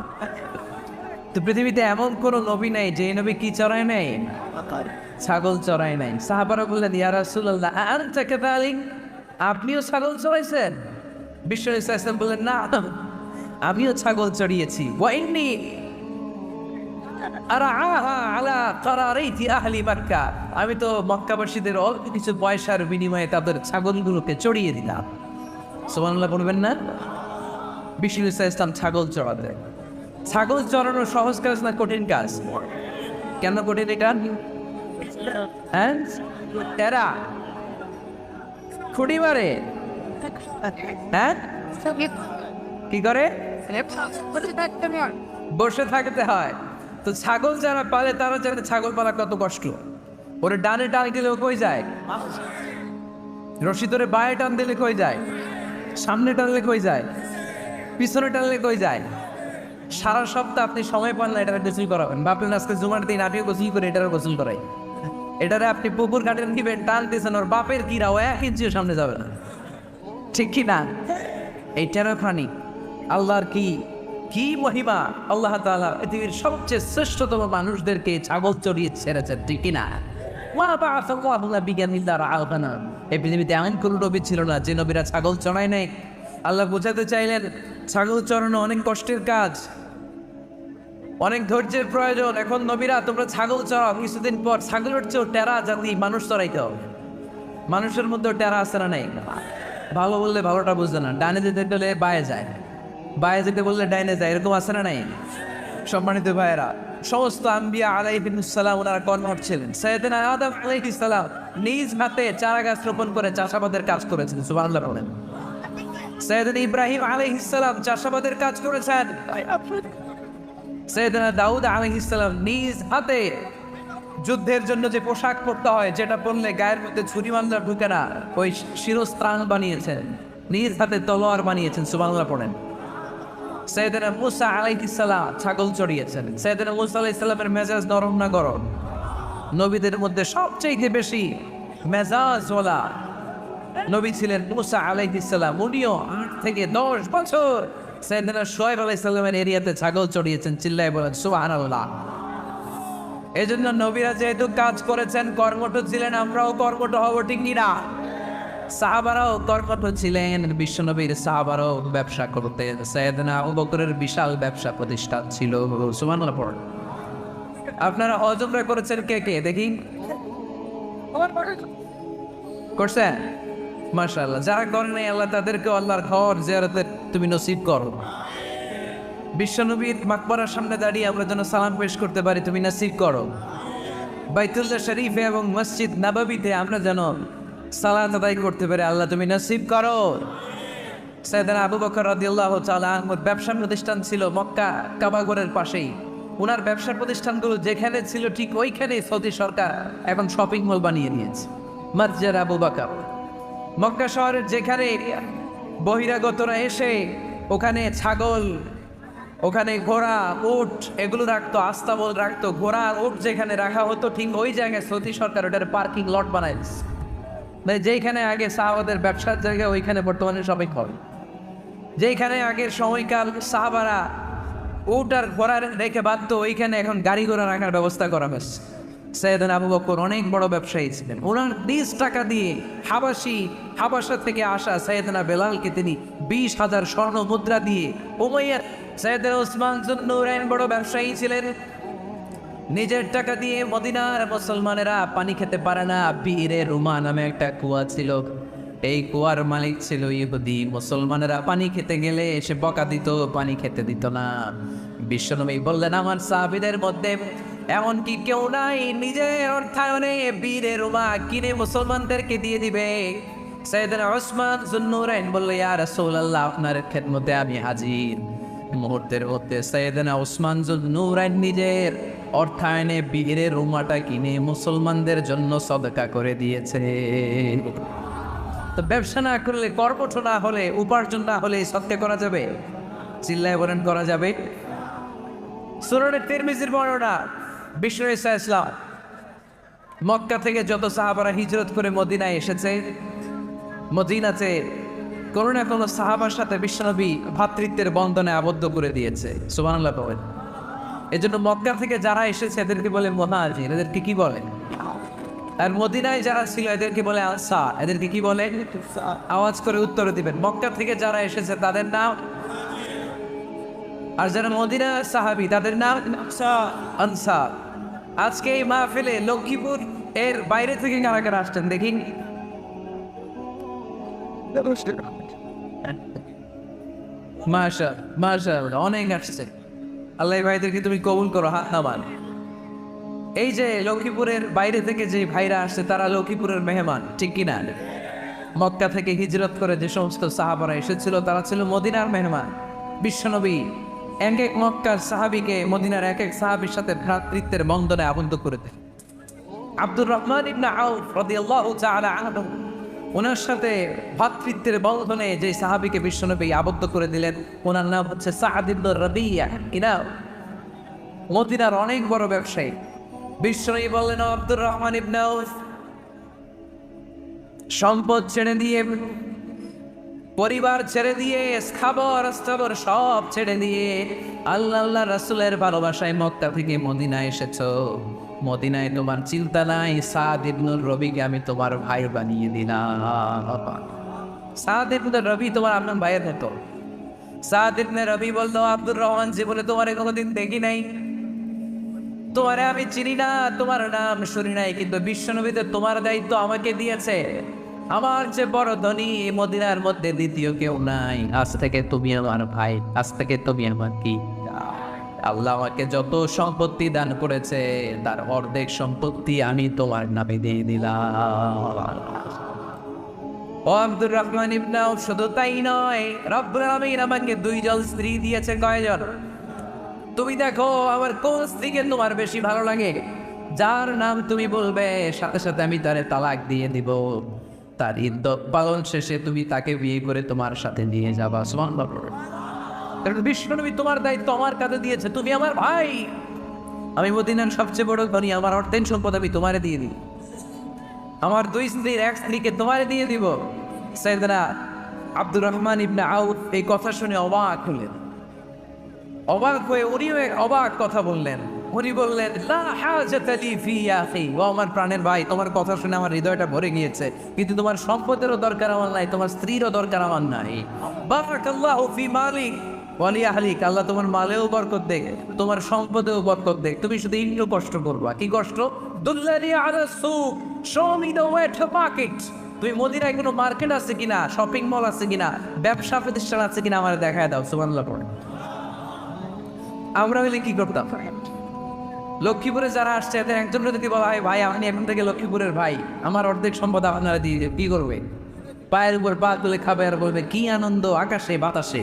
তো পৃথিবীতে এমন কোন নবী নাই যেই নবী কি চড়ায় নাই? ছাগল চড়ায় নাই। সাহাবারা বললেন ইয়া রাসূলুল্লাহ আনতা কাযালিক, আপনিও ছাগল চড়াইছেন? বিষ্ণু ইসলাম বললেন না, আমিও ছাগল চড়িয়েছি। ওয়া ইন্নী আরআহা আলা কারারাইতি আহলি মক্কা, আমি তো মক্কাবাসীদের অল্প কিছু পয়সার বিনিময়ে তাদের ছাগলগুলোকে চড়িয়ে দিলাম। সুবহানাল্লাহ বলবেন না? বিষ্ণু ইসলাম ছাগল চড়াতে। ছাগল চড়ানো সহজ কাজ না কঠিন কাজ? কেন কঠিন এটা? হ্যাঁ, এরা খুঁড়ি মারে। হ্যাঁ, কি করে? বসে থাকতে হয়। তো ছাগল যারা পালে তারা জানে ছাগল পালা কত কষ্ট। ওরে ডানে টান দিলে কই যায়? রশি ধরে বায়ে টান দিলে কই যায়? সামনে টানলে কই যায়? পিছনে টানলে কই যায়? সারা সপ্তাহ আপনি সময় পান না এটারে গোসল করাবেন। ভাবলেন আজকে জুমার দিন আমিও গোসল করে এটারে গোসল করাই। এটারে আপনি পুকুর ঘাটে নিবেন, টানতেছেন, ওর বাপের কিরাও 1 ইঞ্চিও সামনে যাবে না। ঠিক কি না? এইটারও প্রাণী। আল্লাহর কি মহিমা! আল্লাহ তাআলা পৃথিবীর সবচেয়ে শ্রেষ্ঠতম মানুষদেরকে ছাগল চড়িয়ে ছেড়েছেন। ঠিক কি না? এই পৃথিবীতে এমন কোন নবী ছিল না যে নবীরা ছাগল চড়ায় নাই। আল্লাহ বোঝাতে চাইলেন ছাগল চড়ানো অনেক কষ্টের কাজ, অনেক ধৈর্যের প্রয়োজন। এখন নবীরা তোমরা ছাগল চড়াও, কিছুদিন পর ছাগলের চেয়েও টেরা জাতি মানুষ চড়াইতে হবে। মানুষের মধ্যেও টেরা আছে না নাই? ভালো বললে ভালোটা বুঝবে না, ডানে যেতে গেলে বায়ে যায়, বায়ে যেতে বললে ডাইনে যায়, এরকম আছে না নাই? সম্মানিত ভাইয়েরা, সমস্ত আম্বিয়া আলাইহিস সালাম ওনারা কর্মঠ ছিলেন। সাইয়েদনা আদম আলাইহিস সালাম নিজ হাতে চারা গাছ রোপণ করে চাষাবাদের কাজ করেছেন। সুবহানাল্লাহ বলেন। সাইয়েদনা ইব্রাহিম আলাইহিস সালাম চাষাবাদের কাজ করেছেন। সাইয়েদনা দাউদ আলাইহিস সালাম নিজ হাতে যুদ্ধের জন্য যে পোশাক পরতে হয়, যেটা পরলে গায়ের মধ্যে ছুরি মামলা ঢুকে না, ওই শিরস্ত্রাণ বানিয়েছেন, নিজ হাতে তলোয়ার বানিয়েছেন। সুবহানাল্লাহ পড়েন। সাইয়েদনা মুসা আলাইহিস সালাম ছাগল চড়িয়েছেন। সাইয়েদনা মুসা আলাইহিস সালামের মেজাজ নরম না গরম? নবীদের মধ্যে সবচেয়ে বেশি মেজাজওয়ালা নবী ছিলেন মুসা আলাইহিস সালাম। উনিও 8 থেকে 10 বছর সাইয়েদনা শুআয়ব আলাইহিস সালামের এরিয়াতে ছাগল চড়িয়েছেন। চিল্লায় বলেন সুবহানাল্লাহ। এই জন্য নবীরা যেহেতু কাজ করেছেন, কর্মঠ ছিলেন, আমরাও কর্মঠ হব। ঠিক কিনা? সাহাবারাও কর্মঠ ছিলেন। বিশ্বনবীর সাহাবারাও ব্যবসা করতেন। সাইয়েদনা আবু বকরের বিশাল ব্যবসা প্রতিষ্ঠান ছিল। সুবহানাল্লাহ পড়েন। আপনারা হজ উমরা করেছেন কে কে দেখি? করছেন? মাশাআল্লাহ। যারা করেন নাই আল্লাহ তাদেরকে আল্লাহর ঘর জিয়ারতের তুমি নসিব করো। বিশ্বনবীর মাকবারার সামনে দাঁড়িয়ে আমরা যেন সালাম পেশ করতে পারি, তুমি নসিব করো। বাইতুল্লাহ শরীফে এবং মসজিদ নববীতে আমরা যেন সালাত আদায় করতে পারি, আল্লাহ তুমি নসিব করো। সাইয়েদনা আবু বকর রাদিয়াল্লাহু তাআলা আনহুর ব্যবসা প্রতিষ্ঠান ছিল মক্কা কাবাগরের পাশেই। ওনার ব্যবসার প্রতিষ্ঠানগুলো যেখানে ছিল ঠিক ওইখানে সৌদি সরকার এখন শপিং মল বানিয়ে নিয়েছে। মসজিদ আবু বকর মক্কা শহরের যেখানে বহিরাগতরা এসে ওখানে ছাগল, ওখানে ঘোড়া, উট এগুলো রাখতো, আস্তাবল রাখতো। ঘোড়া উট যেখানে রাখা হতো ঠিক ওই জায়গায় সৌদি সরকার ওটার পার্কিং লট বানাইছে। মানে যেখানে আগে সাহাবাদের ব্যবসার জায়গা, ওইখানে বর্তমানে শপিং মল। যেখানে আগের সময়কাল সাহাবারা উট আর ঘোড়া রেখে বাঁধতো, ওইখানে এখন গাড়ি ঘোড়া রাখার ব্যবস্থা করা হয়েছে। সাইয়েদনা আবু বকর অনেক বড় ব্যবসায়ী ছিলেন। ওনার নিজ টাকা দিয়ে হাবাসা থেকে আসা সাইয়েদনা বেলালকে তিনি 20,000 স্বর্ণ মুদ্রা দিয়ে, উমাইয়ার সাইয়েদনা উসমান যুন্নুরাইন বড় ব্যবসায়ী ছিলেন। নিজের টাকা দিয়ে মদিনার মুসলমানেরা পানি খেতে পারে না, বীরে রুমা নামে একটা কুয়া ছিল, এই কুয়ার মালিক ছিল ইহুদি। মুসলমানেরা পানি খেতে গেলে এসে বকা দিত, পানি খেতে দিত না। বিশ্বনবী বললেন, আমার সাহাবীদের মধ্যে এমনকি কেউ নাই নিজের অর্থায়নে বীরের রুমা কিনে মুসলমানদেরকে দিয়ে দিবে। সাইয়েদনা উসমান যুন্নুরাইন বলল, ইয়া রাসূলুল্লাহ, আপনার খেদমতে আমি হাজির। মুহূর্তের মধ্যে সাইয়েদনা উসমান যুন্নুরাইন নিজের অর্থায়নে বীরের রুমাটা কিনে মুসলমানদের জন্য সদকা করে দিয়েছে। তো ব্যবসা না করলে, কর্মঠ না হলে, উপার্জন না হলে সদকা করা যাবে? চিল্লায় বলেন, করা যাবে? সুনানে তিরমিজির বর্ণনা, বিশ্ব ইসলাম মক্কা থেকে যত সাহাবারা হিজরত করে মদিনায় এসেছে, মদিনাতে কোনো না কোনো সাহাবার সাথে বিশ্বনবী ভ্রাতৃত্বের বন্ধনে আবদ্ধ করে দিয়েছে। সুবহানাল্লাহ বলেন। এই জন্য মক্কা থেকে যারা এসেছে এদেরকে বলে মুহাজির। এদেরকে কি বলে? আর মদিনায় যারা ছিল এদেরকে বলে আনসার। এদেরকে কি বলে? আওয়াজ করে উত্তর দিবেন। মক্কা থেকে যারা এসেছে তাদের নাম, আর যারা মদিনা সাহাবী তাদের নাম আনসার। আজকে এই মাহফিলে লক্ষ্মীপুর এর বাইরে থেকে কারা কারা আসছেন দেখি? মাশাআল্লাহ, অনেক আসছে। আল্লাহ ভাইদেরকে তুমি কবুল করো, হাত নামান। এই যে লক্ষ্মীপুরের বাইরে থেকে যে ভাইরা আসছে তারা লক্ষ্মীপুরের মেহমান, ঠিক কিনা? মক্কা থেকে হিজরত করে যে সমস্ত সাহাবারা এসেছিল তারা ছিল মদিনার মেহমান। বিশ্বনবী এক এক মক্কার সাহাবীকে মদিনার এক এক সাহাবীর সাথে ভ্রাতৃত্বের বন্ধনে আবদ্ধ করে দেন। আব্দুর রহমান ইবনে আউফ রাদিয়াল্লাহু তাআলা আনহু, ওনার সাথে ভ্রাতৃত্বের বন্ধনে যে সাহাবীকে বিশ্বনবী আবদ্ধ করে দিলেন, ওনার নাম হচ্ছে সাআদ ইবনে রাবিয়া। ইনা মদিনার অনেক বড় ব্যবসায়ী। বিশ্বনবী বললেন, আব্দুর রহমান ইবনে আউফ, সম্পদ ছেড়ে দিয়ে, পরিবার ছেড়ে দিয়ে, স্থাবর স্থাবর সব ছেড়ে দিয়ে আল্লাহ রাসূলের ভালোবাসায় মক্কা থেকে মদিনায় এসেছো। মদিনায় তোমার চিন্তা নাই, সাদ ইবনুর রবিকে আমি তোমার ভাই বানিয়ে দিলাম। সাদ ইবনুর রবি তোমার আপনার ভাইয়ের মতো। সাদ ইবনে রবি বললো, আব্দুর রহমান, জীবনে তোমারে কোনোদিন দেখি নাই, তোমারে আমি চিনি না, তোমার নাম শুনি নাই, কিন্তু বিশ্বনবীতে তোমার দায়িত্ব আমাকে দিয়েছে। আমার যে বড় ধনী মদিনার মধ্যে দ্বিতীয় কেউ নাই। আজ থেকে তুমি আমার ভাই, আজ থেকে তুমি আমার কি? আল্লাহ আমাকে যত সম্পত্তি দান করেছে তার অর্ধেক সম্পত্তি আমি তোমার নামে দিয়ে দিলাম। ও আব্দুর রহমান ইবনে আউফ, শুধু তাই নয়, রব্বুল আলামিন আমাকে দুইজন স্ত্রী দিয়েছে। কয়জন? তুমি দেখো আমার কোন স্ত্রীকে তোমার বেশি ভালো লাগে, যার নাম তুমি বলবে সাথে সাথে আমি তারে তালাক দিয়ে দিব। তার ইদ্যত পালন শেষে তুমি তাকে বিয়ে করে তোমার সাথে নিয়ে যাবা। সুবহানাল্লাহ। কারণ বিশ্বনবী তোমার দায়িত্ব আমার কাছে দিয়েছে, তুমি আমার ভাই। আমি মদিনার সবচেয়ে বড় ধনী, আমার অর্ধেক সম্পদ আমি তোমারে দিয়ে দিব। আমার দুই স্ত্রীর এক স্ত্রীকে তোমারে দিয়ে দিব। সাইয়েদনা আব্দুর রহমান ইবনে আউফ এই কথা শুনে অবাক হলেন। অবাক হয়ে উনিও এক অবাক কথা বললেন। উনি বললেন, লা হাজাতা লি ফি ইয়া আখি, ও আমার প্রাণের ভাই, তোমার কথা শুনে আমার হৃদয়টা ভরে গিয়েছে, কিন্তু তোমার সম্পদেরও দরকার আমার নাই, তোমার স্ত্রীরও দরকার আমার নাই। বারাকাল্লাহু ফি মালিক ওয়া লি আহলিক, আল্লাহ তোমার মালেও বরকত দেখ, তোমার সম্পদেও বরকত দেখ। তুমি শুধু একটু কষ্ট করবা। কি কষ্ট? দুল্লানি আলা সুক, show me the way to market. তুমি মদিনায় কোনো মার্কেট আছে কিনা, শপিং মল আছে কিনা, ব্যবসা প্রতিষ্ঠান আছে কিনা আমার দেখায় দাও। সুবহানাল্লাহ। আমরা হইলে কি করতাম? লক্ষ্মীপুরে যারা আসছে এদের একজন যদি বলা হয়, ভাই আমি এখন থেকে লক্ষ্মীপুরের ভাই, আমার অর্ধেক সম্পদ আপনারা দিয়ে কি করবে? পায়ের উপর পা তুলে খাবে আর বলবে কি আনন্দ আকাশে বাতাসে,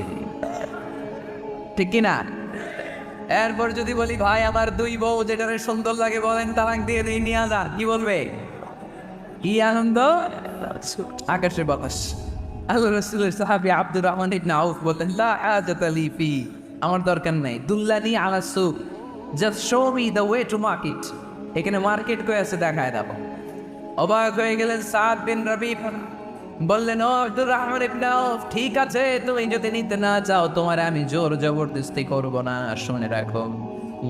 ঠিক কিনা? এরপর যদি বলি, ভাই আমার দুই বউ যেটা সুন্দর লাগে বলেন তালাক দিয়ে দিই, নিয়ে যা, কি বলবে? কি আনন্দ আকাশে বাতাস। আল্লাহ রাসূলের সাহাবী আব্দুর রহমান ইবনে আউফ বললেন, লা হাজাতা লি ফি, আমার দরকার নাই। দুল্লানি আলা সুক, just show me the way to market. এখানে মার্কেট কই আছে দেখায় দাও। অবাক হয়ে গেলেন সাদ বিন রবি, বললেন, ও আব্দুর রহমান ইবনে আউফ, ঠিক আছে, তুমি যদি নিতে না চাও তোমার আমি জোর জবরদস্তি করব না। শুনে রাখো,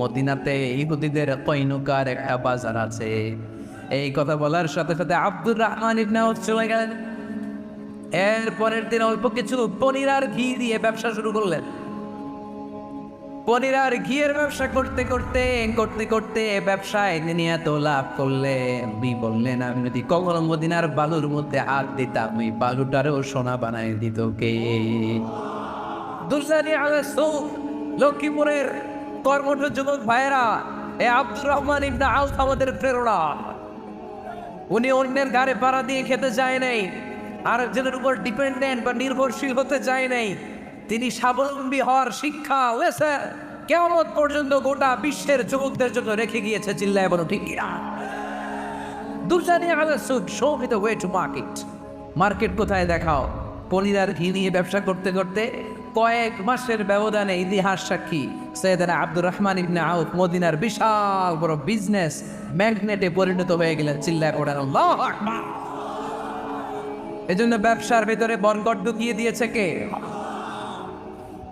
মদিনাতে ইহুদিদের কয়নুকার একটা বাজার আছে। এই কথা বলার সাথে সাথে আব্দুর রহমান ইবনে আউফ চলে গেলেন। এর পরের দিন অল্প কিছু পনির আর ঘি দিয়ে ব্যবসা শুরু করলেন। পনির আর ঘিয়ের ব্যবসা করতে করতে করতে করতে ব্যবসায় তিনি এত লাভ করলেন, উনি বললেন আমি যদি কখনো মদিনার বালুর মধ্যে হাত দিতাম ওই বালুটারও সোনা বানায় দিত কে? দুলজানি আলা সুক, লক্ষ্মীপুরের কর্মঠ যুবক ভাইয়েরা, এ আব্দুর রহমান ইবনে আউফ আমাদের প্রেরণা। উনি অন্যের ঘাড়ে পাড়া দিয়ে খেতে যায় নাই, আরেকজনের উপর ডিপেন্ডেন্ট বা নির্ভরশীল হতে চায় নাই। তিনি স্বাবলম্বী হওয়ার শিক্ষা কিয়ামত পর্যন্ত গোটা বিশ্বের যুবকদের জন্য রেখে গিয়েছে। চিল্লায় বলো ঠিক কিনা? দুলজানি আলা সুক, show me the way to market. Market কোথায় দেখাও। পনির আর ঘি নিয়ে ব্যবসা করতে করতে কয়েক মাসের ব্যবধানে ইতিহাস সাক্ষী সৈয়দনা আব্দুর রহমান ইবনে আউফ মদিনার বিশাল বড় বিজনেস ম্যাগনেটে পরিণত হয়ে গেলেন। চিল্লায় পড়েন আল্লাহু আকবার। এজন্য ব্যবসার ভেতরে বরকত ঢুকিয়ে দিয়েছে কে?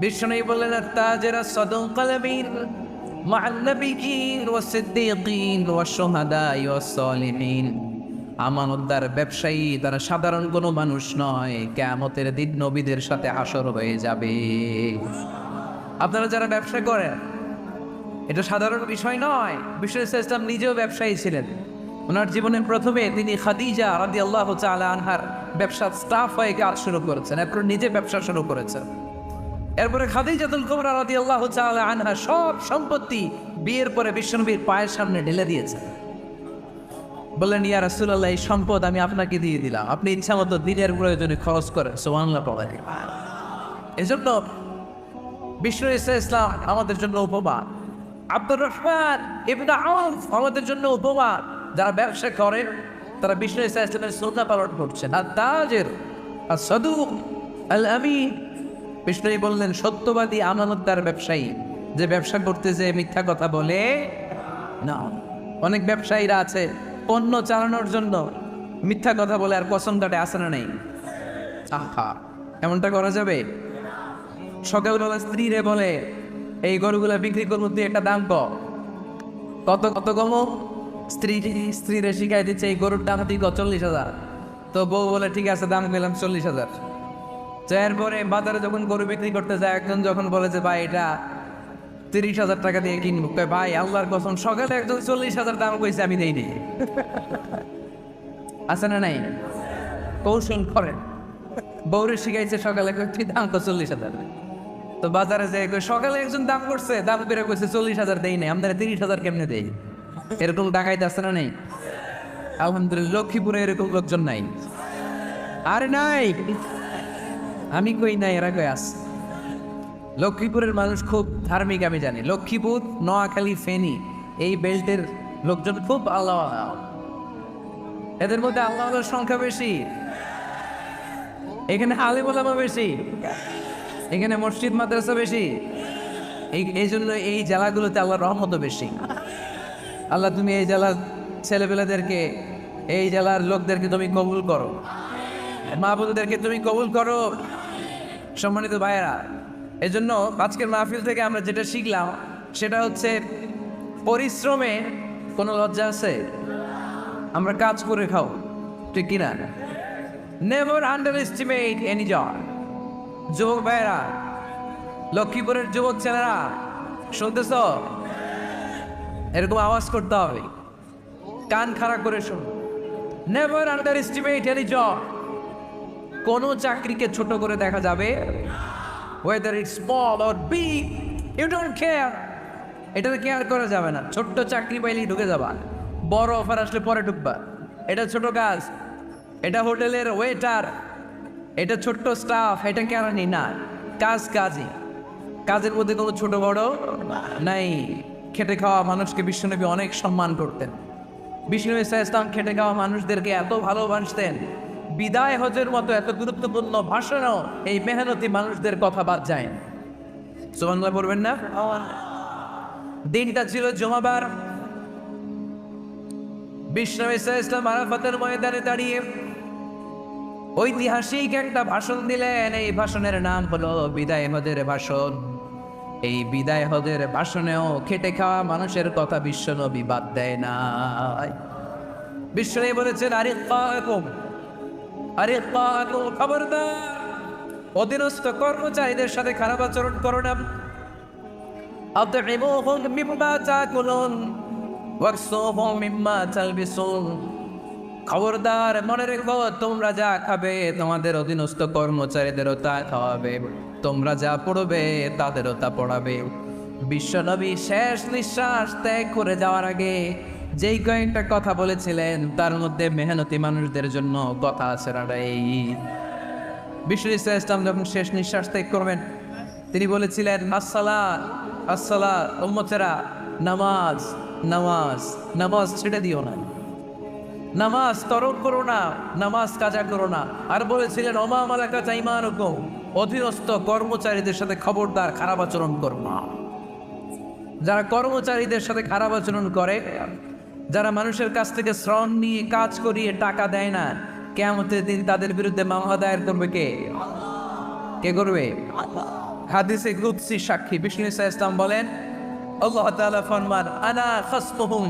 বিষ্ণু বললেন তাজেরা সাদাকাল আমিন মা'আন নাবিয়্যিন ওয়াস সিদ্দীকিন ওয়াস শুহাদা ওয়াস সালিহিন। আমানতদার ব্যবসায়ী তারা সাধারণ কোনো মানুষ নয়, কিয়ামতের দিন নবীদের সাথে হাসর হয়ে যাবে। আপনারা যারা ব্যবসা করেন, এটা সাধারণ বিষয় নয়। বিষ্ণু ইসলাম নিজেও ব্যবসায়ী ছিলেন। ওনার জীবনের প্রথমে তিনি খাদিজা রাদিয়াল্লাহু তাআলা আনহার ব্যবসার স্টাফ হয়ে কাজ শুরু করেছেন, এরপর নিজে ব্যবসা শুরু করেছেন। এরপরে খাদিজাতুল কুবরা রাদিয়াল্লাহু তাআলা আনহা সব সম্পত্তি বিয়ের পরে বিশ্বনবীর পায়ের সামনে ঢেলে দিয়েছেন। বললেন ইয়া রাসূলুল্লাহ, এই সম্পদ আমি আপনাকে দিয়ে দিলাম, আপনি ইচ্ছা মতো দিনের প্রয়োজনে খরচ করেন। সুবহানাল্লাহ পড়েন। এজন্য বিষ্ণু ইসলাম আমাদের জন্য উপমান, আব্দুর রহমান ইবনে আউফ আমাদের জন্য উপমান। যারা ব্যবসা করে তারা বিষ্ণু ইসলামের সুন্নাহ পালন করছেন। আর তাজির as-সাদুক আল-আমিন, বিষ্ণু বললেন সত্যবাদী আমানতদার ব্যবসায়ী, যে ব্যবসা করতে যে মিথ্যা কথা বলে না। অনেক ব্যবসায়ীরা আছে পণ্য চালানোর জন্য মিথ্যা কথা বলে আর কসম কাটে, আছে না নেই? আহা, এমনটা করা যাবে? সকালবেলা স্ত্রীরে বলে এই গরুগুলা বিক্রি করবো, তুই একটা দাম কত কত কমো। স্ত্রীরে শিখাই দিচ্ছে এই গরুর দাম তুই 40,000। তো বউ বলে ঠিক আছে, দাম পেলাম 40,000। তো এরপরে বাজারে যখন গরু বিক্রি করতে যায়, একজন যখন বলে যে ভাই এটা 30,000 টাকা দিয়ে কিনবো, ভাই আল্লাহর কসম সকালে একজন 40,000 দাম কইছে, আমি দেইনি। আছে না নাই? কৌশল করেন। বউরে শিখাইছে সকালে তুই দাম তো 40,000। তো বাজারে যে সকালে একজন দাম করছে, দাম করে কইছে 40,000 দেই নাই, আমরা 30,000 কেমনে দেই? এরকম ডাকাইতে আছে না নেই? আলহামদুলিল্লাহ লক্ষ্মীপুরে এরকম লোকজন নাই। আরে নাই, আমি কই নাই, এরা কই আছে। লক্ষ্মীপুরের মানুষ খুব ধার্মিক, আমি জানি। লক্ষ্মীপুর, নোয়াখালী, ফেনী এই বেল্টের লোকজন খুব আল্লাহ, এদের মধ্যে আল্লাহর সংখ্যা বেশি। এখানে আলেম ওলামা বেশি, এখানে মসজিদ মাদ্রাসা বেশি। এই জন্য এই জেলাগুলোতে আল্লাহর রহমতও বেশি। আল্লাহ তুমি এই জেলার ছেলেপেলেদেরকে, এই জেলার লোকদেরকে তুমি কবুল করো, মা বোনদেরকে তুমি কবুল করো। সম্মানিত ভাইয়েরা, এজন্য আজকের মাহফিল থেকে আমরা যেটা শিখলাম সেটা হচ্ছে পরিশ্রমে কোনো লজ্জা আছে? আমরা কাজ করে খাও, ঠিক কিনা? Never under estimate any job. যুবক ভাইয়েরা, লক্ষ্মীপুরের যুবক ছেলেরা শুনতেছ? এরকম আওয়াজ করতে হবে, কান খাড়া করে শুন। Never under estimate any job. কোনো চাকরিকে ছোট করে দেখা যাবে, whether it's small or big, you don't care. এটাতে কেয়ার করা যাবে না। ছোট্ট চাকরি পাইলেই ঢুকে যাবা, বড় অফার আসলে পরে ঢুকবা। এটা ছোট কাজ, এটা হোটেলের ওয়েটার, এটা ছোট্ট স্টাফ, এটা কেরানি না। কাজ কাজই, কাজের মধ্যে কোনো ছোট বড় নাই। খেটে খাওয়া মানুষকে বিশ্বনবী অনেক সম্মান করতেন। বিষ্ণু ইসলাম খেটে খাওয়া মানুষদেরকে এত ভালোবাসতেন, বিদায় হজের মতো এত গুরুত্বপূর্ণ ভাষণও এই মেহনতি মানুষদের কথা বাদ যায়। সুবহানাল্লাহ বলবেন না? দিনটা ছিল জুমাবার। বিষ্ণু ইসলাম আরাফাতের ময়দানে দাঁড়িয়ে ঐতিহাসিক একটা ভাষণ দিলেন। এই ভাষণের নাম হলো বিদায় হজের ভাষণ। এই বিদায় হজের ভাষণেও খেটে খাওয়া মানুষের কথা বিশ্বনবী বাদ দেয় না। বিশ্বনবী বলেছেন আরে খবরদার, অধীনস্থ কর্মচারীদের সাথে খারাপ আচরণ করো না। আতইমুহুম মিম্মা তাকুলুন ওয়াকসুহুম মিম্মা তালবিসুন। খবরদার, মনে রেখো, তোমরা যা খাবে তোমাদের অধীনস্থ কর্মচারীদেরও তা খাওয়াবে, তোমরা যা পড়বে তাদেরও তা পড়াবে। বিশ্বনবী শেষ নিঃশ্বাস ত্যাগ করে যাওয়ার আগে যেই কয়েকটা কথা বলেছিলেন তার মধ্যে মেহনতি মানুষদের জন্য কথা আছে রাডাই। বিশ্ব ইসলাম যখন শেষ নিঃশ্বাস ত্যাগ করবেন তিনি বলেছিলেন, আসসালাত আসসালাত, উম্মতেরা নামাজ নামাজ নামাজ ছেড়ে দিও না, নামাজ তরক করো না, নামাজ কাজা করো না। আর বলেছিলেন, ওমা মালাকাত আইমানুকুম, অধীনস্থ কর্মচারীদের সাথে খবরদার খারাপ আচরণ করো না। যারা কর্মচারীদের সাথে খারাপ আচরণ করে, যারা মানুষের কাছ থেকে শ্রম নিয়ে কাজ করিয়ে টাকা দেয় না, কিয়ামতের দিন তাদের বিরুদ্ধে মামলা দায়ের করবে কে? কে করবে? হাদিসে কুদসি সাক্ষী বিষ্ণু ইসলাম বলেন, আল্লাহ তাআলা ফরমান, আনা খাসমুহুম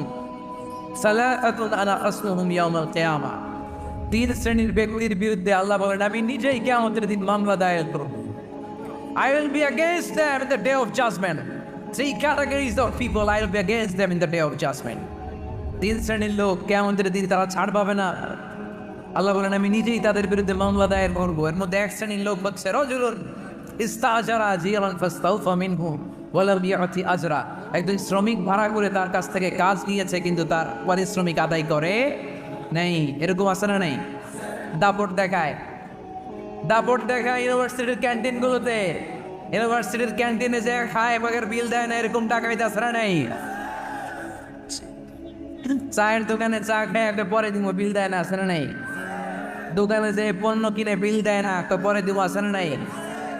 সালাতুন আনা খাসমুহুম ইয়াউমাল কিয়ামা। তিন শ্রেণীর ব্যক্তির বিরুদ্ধে আল্লাহ বলেন, আমি নিজেই কিয়ামতের দিন মামলা দায়ের করব। I will be against them in the day of judgment. Three categories of people, I will be against them in the day of judgment. তিন শ্রেণীর লোক কিয়ামতের দিন তারা ছাড় পাবে না। আল্লাহ বলেন, আমি নিজেই তাদের বিরুদ্ধে মামলা দায়ের করব। এর মধ্যে এক শ্রেণীর লোক হচ্ছে রাজুলুন ইস্তাজারা জিরান ফাস্তাওফা মিনহু ওয়া লাম ইয়াতি আজরা। একজন শ্রমিক ভাড়া করে তার কাছ থেকে কাজ নিয়েছে কিন্তু তার পারিশ্রমিক আদায় করে নেই। এরকম আছে না নেই? দাপট দেখায়, দাপট দেখায় ইউনিভার্সিটির ক্যান্টিনগুলোতে। ইউনিভার্সিটির ক্যান্টিনে যে খায় বাগের বিল দেয় না, এরকম টাকাই আছে না নেই? চায়ের দোকানে চা খায় একটা পরে দিব, বিল দেয় না, আছে না নেই? দোকানে যে পণ্য কিনে বিল দেয় না, পরে দিব, আছে না নাই?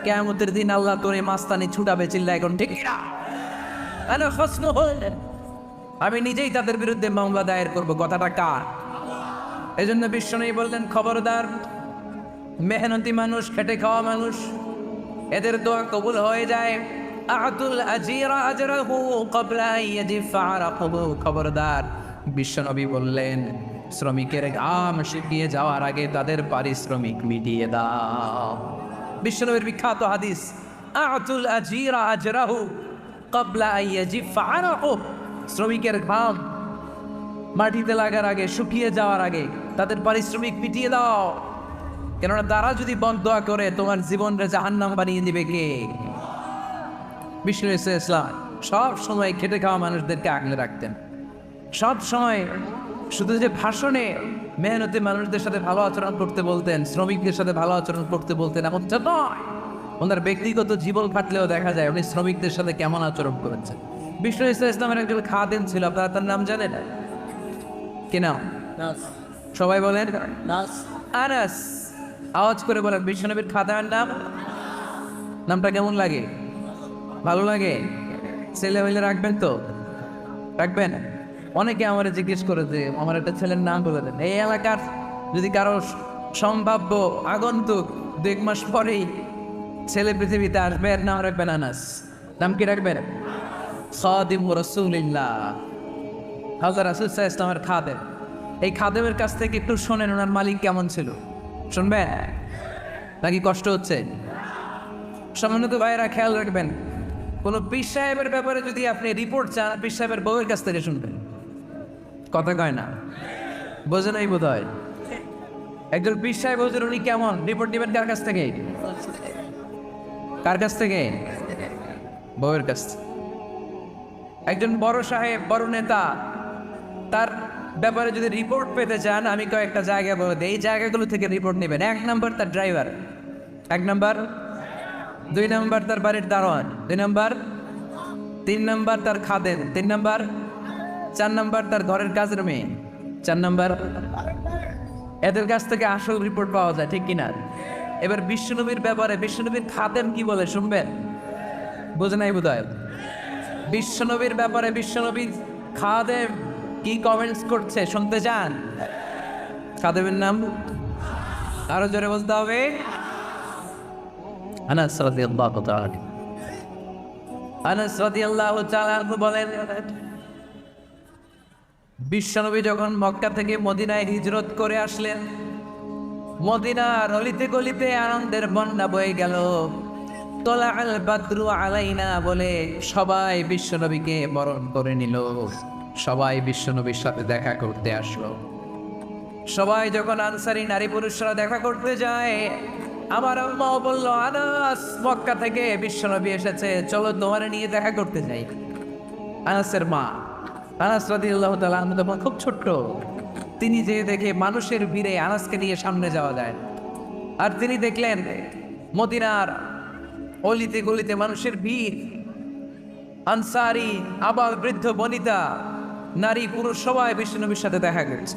কিয়ামতের দিন আল্লাহ তোরে মাস্তানি ছুটাবে, চিল্লা এখন ঠিক না? আমি নিজেই তাদের বিরুদ্ধে মামলা দায়ের করব। কথাটা কার? এই জন্য বিশ্বনবী বললেন, খবরদার, মেহনতি মানুষ, খেটে খাওয়া মানুষ, এদের দোয়া কবুল হয়ে যায়। আতুল আজিরা আজরাহু ক্বাবলা ইয়াজিফা আরাকুহু। খবরদার, বিশ্বনবী বললেন, শ্রমিকের ঘাম শুকিয়ে যাওয়ার আগে তাদের পারিশ্রমিক মিটিয়ে দাও। বিশ্বনবীর বিখ্যাত হাদিস, আতুল আজিরা আজরাহু ক্বাবলা ইয়াজিফা আরাকুহু। শ্রমিকের ঘাম মাটিতে লাগার আগে, শুকিয়ে যাওয়ার আগে তাদের পারিশ্রমিক মিটিয়ে দাও। কেননা তারা যদি বদদোয়া করে তোমার জীবনরে জাহান্নাম বানিয়ে দিবে কে? বিষ্ণু ইসলাম সব সময় খেটে খাওয়া মানুষদেরকে আগলে রাখতেন। সব সময় শুধু যে ভাষণে মেহনতি মানুষদের সাথে ভালো আচরণ করতে বলতেন, শ্রমিকদের সাথে ভালো আচরণ করতে বলতেন, এমন তো নয়। ওনার ব্যক্তিগত জীবন খাটলেও দেখা যায় উনি শ্রমিকদের সাথে কেমন আচরণ করেছেন। বিষ্ণু ইসলামের একজন খাদেম ছিল, আপনারা তার নাম জানেন? কি নাম? সবাই বলেন আনাস। আওয়াজ করে বলেন, বিশ্বনবীর খাদেমের নাম। নামটা কেমন লাগে? ভালো লাগে? ছেলে হইলে রাখবেন তো? রাখবেন? অনেকে আমার জিজ্ঞেস করে যে আমার একটা ছেলের নাম বলে দেন। এই এলাকার যদি কারো সম্ভাব্য আগন্তুক 2 মাস পরেই ছেলে পৃথিবীতে আসবে, এর নাম রাখবেন আনাস। নাম কি রাখবেন? খাদিম রাসূলিল্লাহ, হযরত রাসূল সাল্লাল্লাহু আলাইহি ওয়াসাল্লামের খাদেম। এই খাদেমের কাছ থেকে একটু শোনেন ওনার মালিক কেমন ছিল, শুনবেন নাকি কষ্ট হচ্ছে? সম্মানিত ভাইয়েরা, খেয়াল রাখবেন, কোনো পীর সাহেবের ব্যাপারে যদি আপনি রিপোর্ট চান, পীর সাহেবের বউয়ের কাছ থেকে শুনবেন। কথা কয় না? বোঝে নাই বোধ হয়। একজন পীর সাহেব হুজুর উনি কেমন, রিপোর্ট নেবেন কার কাছ থেকে? কার কাছ থেকে? বউয়ের কাছ থেকে। একজন বড় সাহেব, বড় নেতা, তার ব্যাপারে যদি রিপোর্ট পেতে চান, আমি কয়েকটা জায়গা বলে দিই, এই জায়গাগুলো থেকে রিপোর্ট নেবেন। 1 নম্বর তার ড্রাইভার, 1 নম্বর। 2 নম্বর তার বাড়ির দারোয়ান, 2 নম্বর। 3 নম্বর তার খাদেম, 3 নম্বর। 4 নম্বর তার ঘরের কাজের মেয়ে, 4 নম্বর। এদের কাছ থেকে আসল রিপোর্ট পাওয়া যায়, ঠিক কিনা? এবার বিশ্বনবীর ব্যাপারে বিশ্বনবীর খাদেম কি বলে শুনবেন? বোঝে নাই বোধ হয়। বিশ্বনবীর ব্যাপারে বিশ্বনবীর খাদেম কি কমেন্টস করছে শুনতে চান? খাদেমের নাম আরো জোরে বলতে হবে। আনাস রাদিয়াল্লাহু তাআলা, আনাস রাদিয়াল্লাহু তাআলা বলেন, বিশ্বনবী যখন মক্কা থেকে মদিনায় হিজরত করে আসলেন, মদিনার অলিতে গলিতে আনন্দের বন্যা বয়ে গেল। তোলাআল বাদরু আলাইনা বলে সবাই বিশ্বনবীকে বরণ করে নিল। সবাই বিশ্বনবীর সাথে দেখা করতে আসলো। সবাই যখন আনসারী নারী পুরুষরা দেখা করতে যায়, আমার আম্মাও বলল, আনাস মক্কা থেকে বিশ্বনবী এসেছে, চলো তোমার নিয়ে দেখা করতে যাই। আনাসের মা আনাস রাদিয়াল্লাহু তাআলা আনহু তখন খুব ছোট্ট। তিনি যে দেখে মানুষের ভিড়ে আনাসকে নিয়ে সামনে যাওয়া যায়, আর তিনি দেখলেন মদিনার অলিতে গলিতে মানুষের ভিড়, আনসারি আবাল বৃদ্ধ বনিতা নারী পুরুষ সবাই বিশ্বনবীর সাথে দেখা করছে।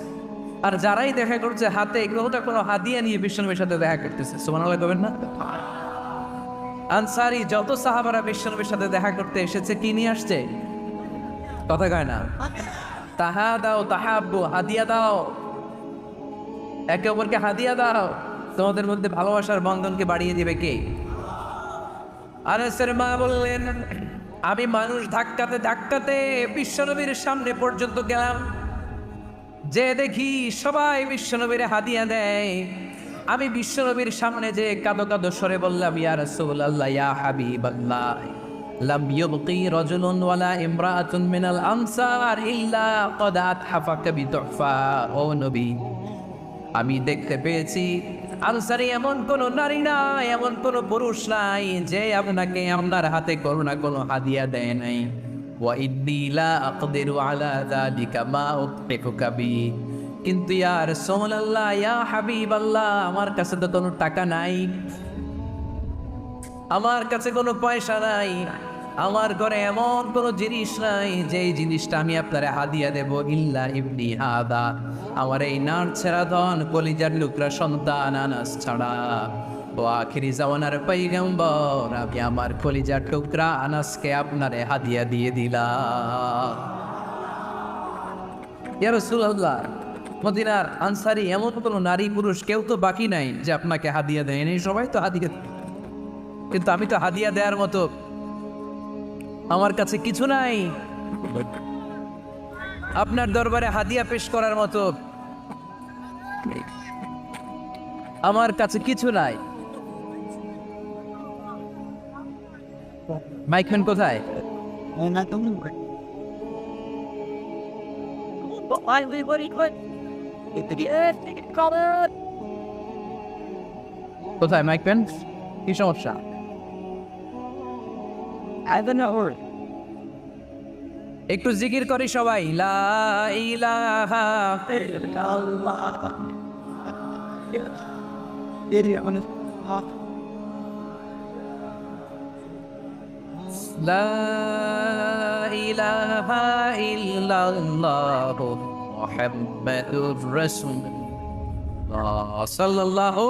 আর যারাই দেখা করছে হাতে কোনো হাদিয়া নিয়ে বিশ্বনবীর সাথে দেখা করতেছে। সুবহানাল্লাহ কবেন না? আনসারি যত সাহাবারা বিশ্বনবীর সাথে দেখা করতে এসেছে কি নিয়ে আসছে? কথা কয় না? তাহা দাও তাহাব্বু, হাদিয়া দাও, একে অপরকে হাদিয়া দাও। তোমাদের মধ্যে ভালোবাসার বন্ধনকে বাড়িয়ে দিবে কে? আনাসের মা বললেন, আমি মানুষ ধাক্কাতে ধাক্কাতে বিশ্বনবীর সামনে পর্যন্ত গেলাম, যে দেখি সবাই বিশ্বনবীর হাদিয়া দেয়। আমি বিশ্বনবীর সামনে যে কাঁদো কাঁদো স্বরে বললাম, ইয়া রাসূলুল্লাহ ইয়া হাবিবাল্লাহ, লাম ইউবকি রাজুলুন ওয়ালা ইমরাআতুন মিনাল আনসার ইল্লা ক্বাদ আতহাফাকা বিতুহফা। ও নবী, আমি দেখতে পেয়েছি আনসারি এমন কোন নারী নাই, এমন কোন পুরুষ নাই যে আপনাকে আপনার হাতে কোনো হাদিয়া দেয় নাই। ওয়া ইন্নী লা আকদিরু আলা যালিকা মা উতফিকুকা বি। কিন্তু ইয়া রাসূলুল্লাহ ইয়া হাবিবাল্লাহ, আমার কাছে তো কোনো টাকা নাই, আমার কাছে কোনো পয়সা নাই, আমার ঘরে এমন কোনো জিনিস নাই যেই জিনিসটা আমি আপনারে হাদিয়া দেব। ইল্লা ইবনি হাদা, আমার এই নার ছেড়া ধন কলিজার টুকরা সন্তান আনাস ছাড়া। ও আখিরি জামানার পয়গম্বর, আমি আমার কলিজার টুকরা আনাসকে আপনারে হাদিয়া দিয়ে দিলাম। ইয়া রাসূলুল্লাহ, মদিনার আনসারি এমন কোনো নারী পুরুষ কেউ তো বাকি নাই যে আপনাকে হাদিয়া দেয়নি, সবাই তো হাদিয়া, কিন্তু আমি তো হাদিয়া দেওয়ার মতো আমার কাছে কিছু নাই, আপনার দরবারে হাদিয়া পেশ করার মতো আমার কাছে কিছু নাই। মাইকম্যান কোথায়? কোথায় মাইকম্যান? কি সমস্যা? একটু জিকির করি সবাই, লা ইলাহা ইল্লাল্লাহ। লা ইলাহা ইল্লাল্লাহ মুহাম্মাদুর রাসূলুল্লাহ সাল্লাল্লাহু।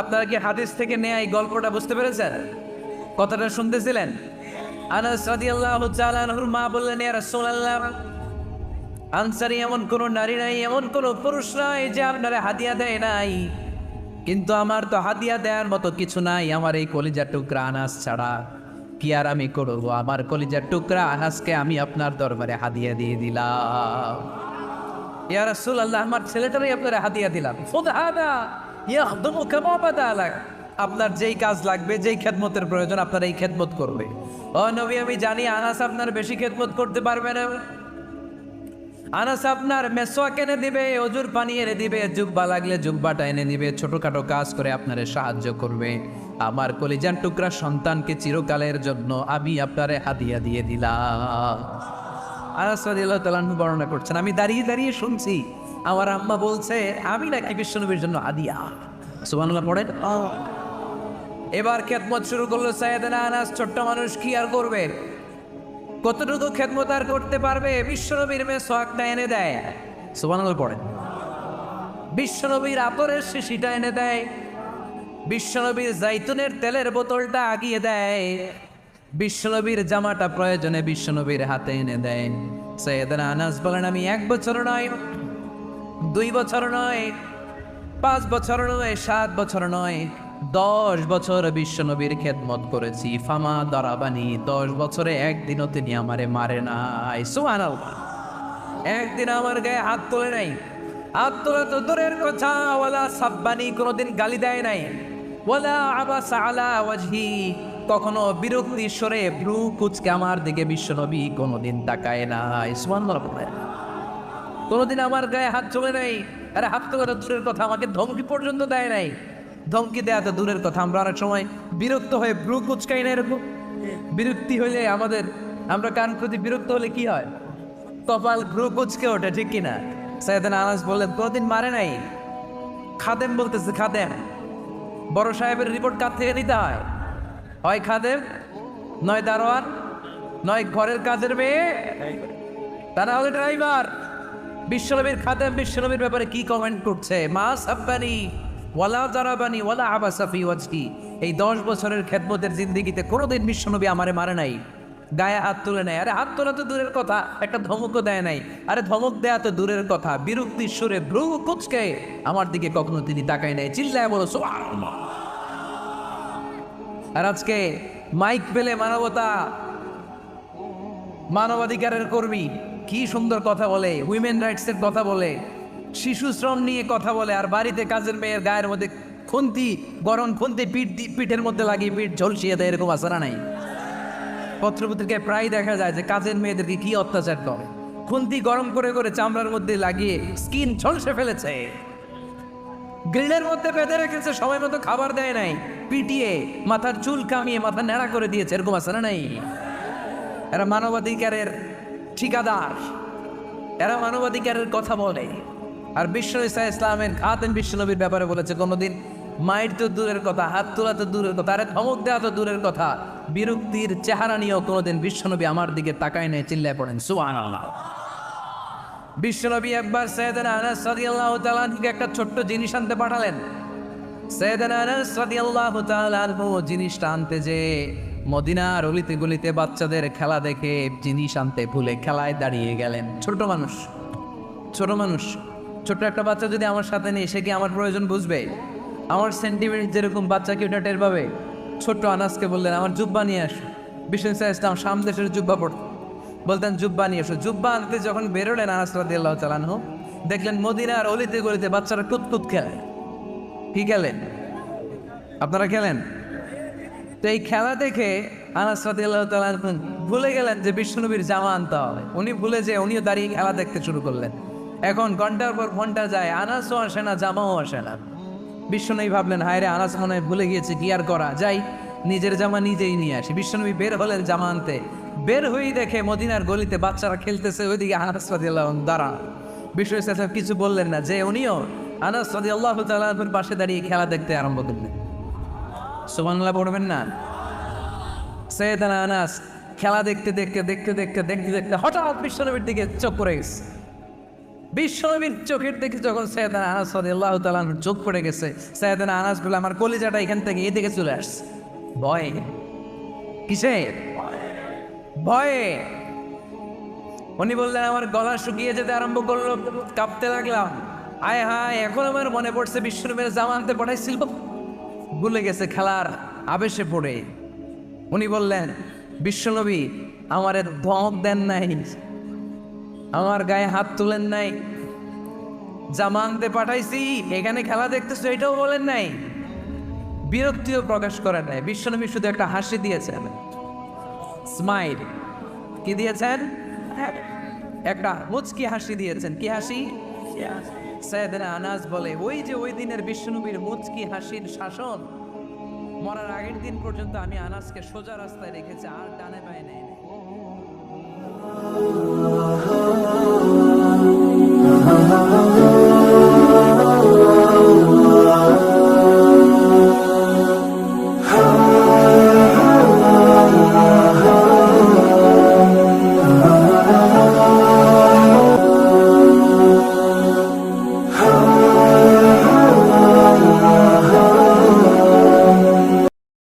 আপনারা কি হাদিস থেকে নেয়া এই গল্পটা বুঝতে পেরেছেন? কথাটা শুনতেছিলেন? আনাস রাদিয়াল্লাহু তাআলা আনহুর মা বললেন, ইয়া রাসূলুল্লাহ, আনসারী এমন কোন নারী নাই, এমন কোন পুরুষ নাই যে আপনারে হাদিয়া দেয় নাই, কিন্তু আমার তো হাদিয়া দেওয়ার মতো কিছু নাই আমার এই কলিজার টুকরা আনাস ছাড়া। কি আর আমি করব? আমার কলিজার টুকরা আনাসকে আমি আপনার দরবারে হাদিয়া দিয়ে দিলাম। ইয়া রাসূলুল্লাহ, আমার ছেলেটারই আপনারে হাদিয়া দিলাম। ফুদহাদা ইয়াখদুমু কামা বাদালাক, আপনার যেই কাজ লাগবে, যেই খেদমতের প্রয়োজন আপনার এই খেদমত করবে। ও নবী, আমি জানি আনাস আপনার বেশি খেদমত করতে পারবে না। আনাস আপনার মেসওয়াক এনে দিবে, অজুর পানি এনে দিবে, জুব্বা লাগলে জুব্বাটা এনে দিবে, ছোটখাটো কাজ করে আপনারে সাহায্য করবে। আমার কলিজার টুকরা সন্তানকে চিরকালের জন্য আমি আপনারে হাদিয়া দিয়ে দিলাম। আনাস রাদিয়াল্লাহু তাআলা আনহু বর্ণনা করছেন, আমি দাঁড়িয়ে দাঁড়িয়ে শুনছি আমার আম্মা বলছে আমি নাকি বিশ্বনবীর জন্য হাদিয়া। সুবহানাল্লাহ পড়েন। এবার খেদমত শুরু করলো সাইয়েদনা আনাস। ছোট্ট মানুষ কি আর করবে, কতটুকু খেদমত আর করতে পারবে? বিশ্বনবীর মেসওয়াকটা এনে দেয়। সুবহানাল্লাহ পড়েন। বিশ্বনবীর আতরের শিশিটা এনে দেয়, বিশ্বনবীর জাইতুনের তেলের বোতলটা আগিয়ে দেয়, বিশ্বনবীর জামাটা প্রয়োজনে বিশ্বনবীর হাতে এনে দেয়। সাইয়েদনা আনাস বলেন, আমি 1 বছর নয়, 2 বছর নয়, 5 বছর নয়, 7 বছর নয়, 10 বছর বিশ্বনবীর খেদমত করেছি। ফামা দারাবানি, 10 বছরে একদিনও তিনি আমারে মারে নাই। সুবহানাল্লাহ। একদিন আমার গায়ে হাত তোলে নাই, হাত তোলা তো দূরের কথা, ওয়ালা সাব্বানি, কোনোদিন গালি দেয় নাই। ওয়ালা আবাসা আলা ওয়াজহি, কখনো বিরক্তির স্বরে ভ্রু কুঁচকে আমার দিকে বিশ্বনবী কোনোদিন তাকায় না। সুবহানাল্লাহ বলেন। কোনোদিন আমার গায়ে হাত চলে নাই। আরে হাত তো কত দূরের কথা, আমাকে ধমকি পর্যন্ত দেয় নাই। ধমকি দেয়া তো দূরের কথা, আমরা অনেক সময় বিরক্ত হয়ে ভ্রু কুঁচকাই না এরকম। বিরক্তি হইলে আমরা কান প্রতি বিরক্ত হলে কি হয়? কপাল ভ্রু কুঁচকে ওঠে, ঠিক কিনা? সাইয়েদনা আনাস বললেন কোনোদিন মারে নাই। খাদেম বলতেছে, খাদেম, বড় সাহেবের রিপোর্ট কার থেকে নিতে হয়? হয় খাদেম, নয় দারোয়ান, নয় ঘরের কাজের মেয়ে, তা না হলে ড্রাইভার। বিশ্বনবীর খাদেম বিশ্বনবীর ব্যাপারে কি কমেন্ট করছে? মা সাব্বানি ওয়ালা জারাবানি ওয়ালা আবাসা ফি ওয়াজহি। এই 10 বছরের খেদমতের জিন্দেগিতে কোনোদিন বিশ্বনবী আমারে মারে নাই, গায়ে হাত তুলে নেয়। আরে হাত তোলা তো দূরের কথা, একটা ধমকও দেয় নাই। আরে ধমক দেয়া তো দূরের কথা, বিরক্তির সুরে ভ্রু কুঁচকে আমার দিকে কখনো তিনি তাকায় নাই। চিল্লায় বলো সুবহানাল্লাহ। আর আজকে মাইক পেলে মানবাধিকারের কর্মী কি সুন্দর কথা বলে, উইমেন রাইটসের কথা বলে, শিশু শ্রম নিয়ে কথা বলে, আর বাড়িতে কাজের মেয়ের গায়ের মধ্যে গরম খুন্তি পিঠের মধ্যে লাগিয়ে পিঠ ঝলসিয়ে দেয়। এরকম আসারা নাই? পত্রপত্রিকায় প্রায় দেখা যায় যে কাজের মেয়েদেরকে কি অত্যাচার করে। খুন্তি গরম করে করে চামড়ার মধ্যে লাগিয়ে স্কিন ঝলসে ফেলেছে, গ্রিলের মধ্যে বেঁধে রেখেছে, সময় মতো খাবার দেয় নাই, পিটিয়ে মাথার চুল কামিয়ে মাথা ন্যাড়া করে দিয়েছে। এরকম আসারা নাই? এরা মানবাধিকারের ঠিকাদার, এরা মানবাধিকারের কথা বলে। আর বিশ্ব ইসলামের খাতেম বিশ্বনবীর ব্যাপারে বলেছে কোনোদিন মায়ের তো দূরের কথা, হাত তোলা তো দূরের কথা, আরে ধমক দেওয়া তো দূরের কথা, বিরক্তির চেহারা নিয়েও কোনোদিন বিশ্বনবী আমার দিকে তাকায় নেই। চিল্লায় পড়েন সুবহানাল্লাহ। বিশ্বনবী একবার সাইয়েদনা আনাস রাদিয়াল্লাহু তাআলা আনহুকে একটা ছোট্ট জিনিস আনতে পাঠালেন। সাইয়েদনা আনাস রাদিয়াল্লাহু তাআলা আনহু জিনিসটা আনতে যে মদিনার অলিতে গলিতে বাচ্চাদের খেলা দেখে জিনিস আনতে ভুলে খেলায় দাঁড়িয়ে গেলেন। ছোট মানুষ, ছোট্ট একটা বাচ্চা যদি আমার সাথে নেই, সে কি আমার প্রয়োজন বুঝবে? আমার সেন্টিমেন্ট যেরকম বাচ্চা কি ওটা টের পাবে? ছোট্ট আনাসকে বললেন আমার জুব্বা নিয়ে আসো। বিষ্ণু ইসলাম শাম দেশের জুব্বা পড়তো, বলতেন জুব্বা নিয়ে এসো। জুব্বা আনতে যখন বেরোলেন আনাস রাদিয়াল্লাহু তাআলা আনহু, দেখলেন মদিনার অলিতে গলিতে বাচ্চারা কুতকুত খেলে। কি খেলেন? আপনারা খেলেন? তো এই খেলা দেখে আনাস রাদিয়াল্লাহু তাআলা আনহু ভুলে গেলেন যে বিশ্বনবীর জামা আনতে হবে। উনিও দাঁড়িয়ে খেলা দেখতে শুরু করলেন। এখন ঘন্টার পর ঘন্টা যায়, আনাসও আসে না, জামাও আসে না। বিশ্বনবী ভাবলেন হায় রে, আনাস মনে হয় ভুলে গিয়েছে, কি আর করা যাই, নিজের জামা নিজেই নিয়ে আসি। বিশ্বনবী বের হলেন জামা আনতে। বের হয়েই দেখে মদিনার গলিতে বাচ্চারা খেলতেছে, ওইদিকে আনাস রাদিয়াল্লাহু আনহু দাঁড়া। বিশ্ব ইসলাম কিছু বললেন না, যে উনিও আনাস রাদিয়াল্লাহু তাআলা আনহুর পাশে দাঁড়িয়ে খেলা দেখতে আরম্ভ করলেন। সুবহানাল্লাহ পড়বেন না? সাইয়েদনা আনাস খেলা দেখতে হঠাৎ বিশ্বনবীর দিকে চোখ পড়ে গেছে। বিশ্বনবীর চোখের দিকে যখন সাইয়েদনা আনাস রাদিয়াল্লাহু তাআলা আনহুর চোখ পড়ে গেছে, সাইয়েদনা আনাস বলে আমার কলিজাটা এখান থেকে এদিকে চলে আসছে। ভয়ে, কিসে ভয়ে? উনি বললেন আমার গলা শুকিয়ে যেতে আরম্ভ করলো, কাঁপতে লাগলাম। আয় হায়, এখন আমার মনে পড়ছে বিশ্বনবীর জামা আনতে পাঠাইছিল, ভুলে গেছে খেলার আবেশে পড়ে। উনি বললেন বিশ্বনবী আমারে ধমক দেন নাই, আমার গায়ে হাত তুলেন নাই, জামা আনতে পাঠাইছি, এখানে খেলা দেখতেছো এটাও বলেন নাই, বিরক্তিও প্রকাশ করেন নাই। বিশ্বনবী শুধু একটা হাসি দিয়েছেন, স্মাইল। কি দিয়েছেন? একটা মুচকি হাসি দিয়েছেন। কি হাসি? সাইয়েদনা আনাস বলে ওই যে ওই দিনের বিশ্বনবীর মুচকি হাসির শাসন মরার আগের দিন পর্যন্ত আমি আনাসকে সোজা রাস্তায় রেখেছি, আর ডানে বায়ে নেই।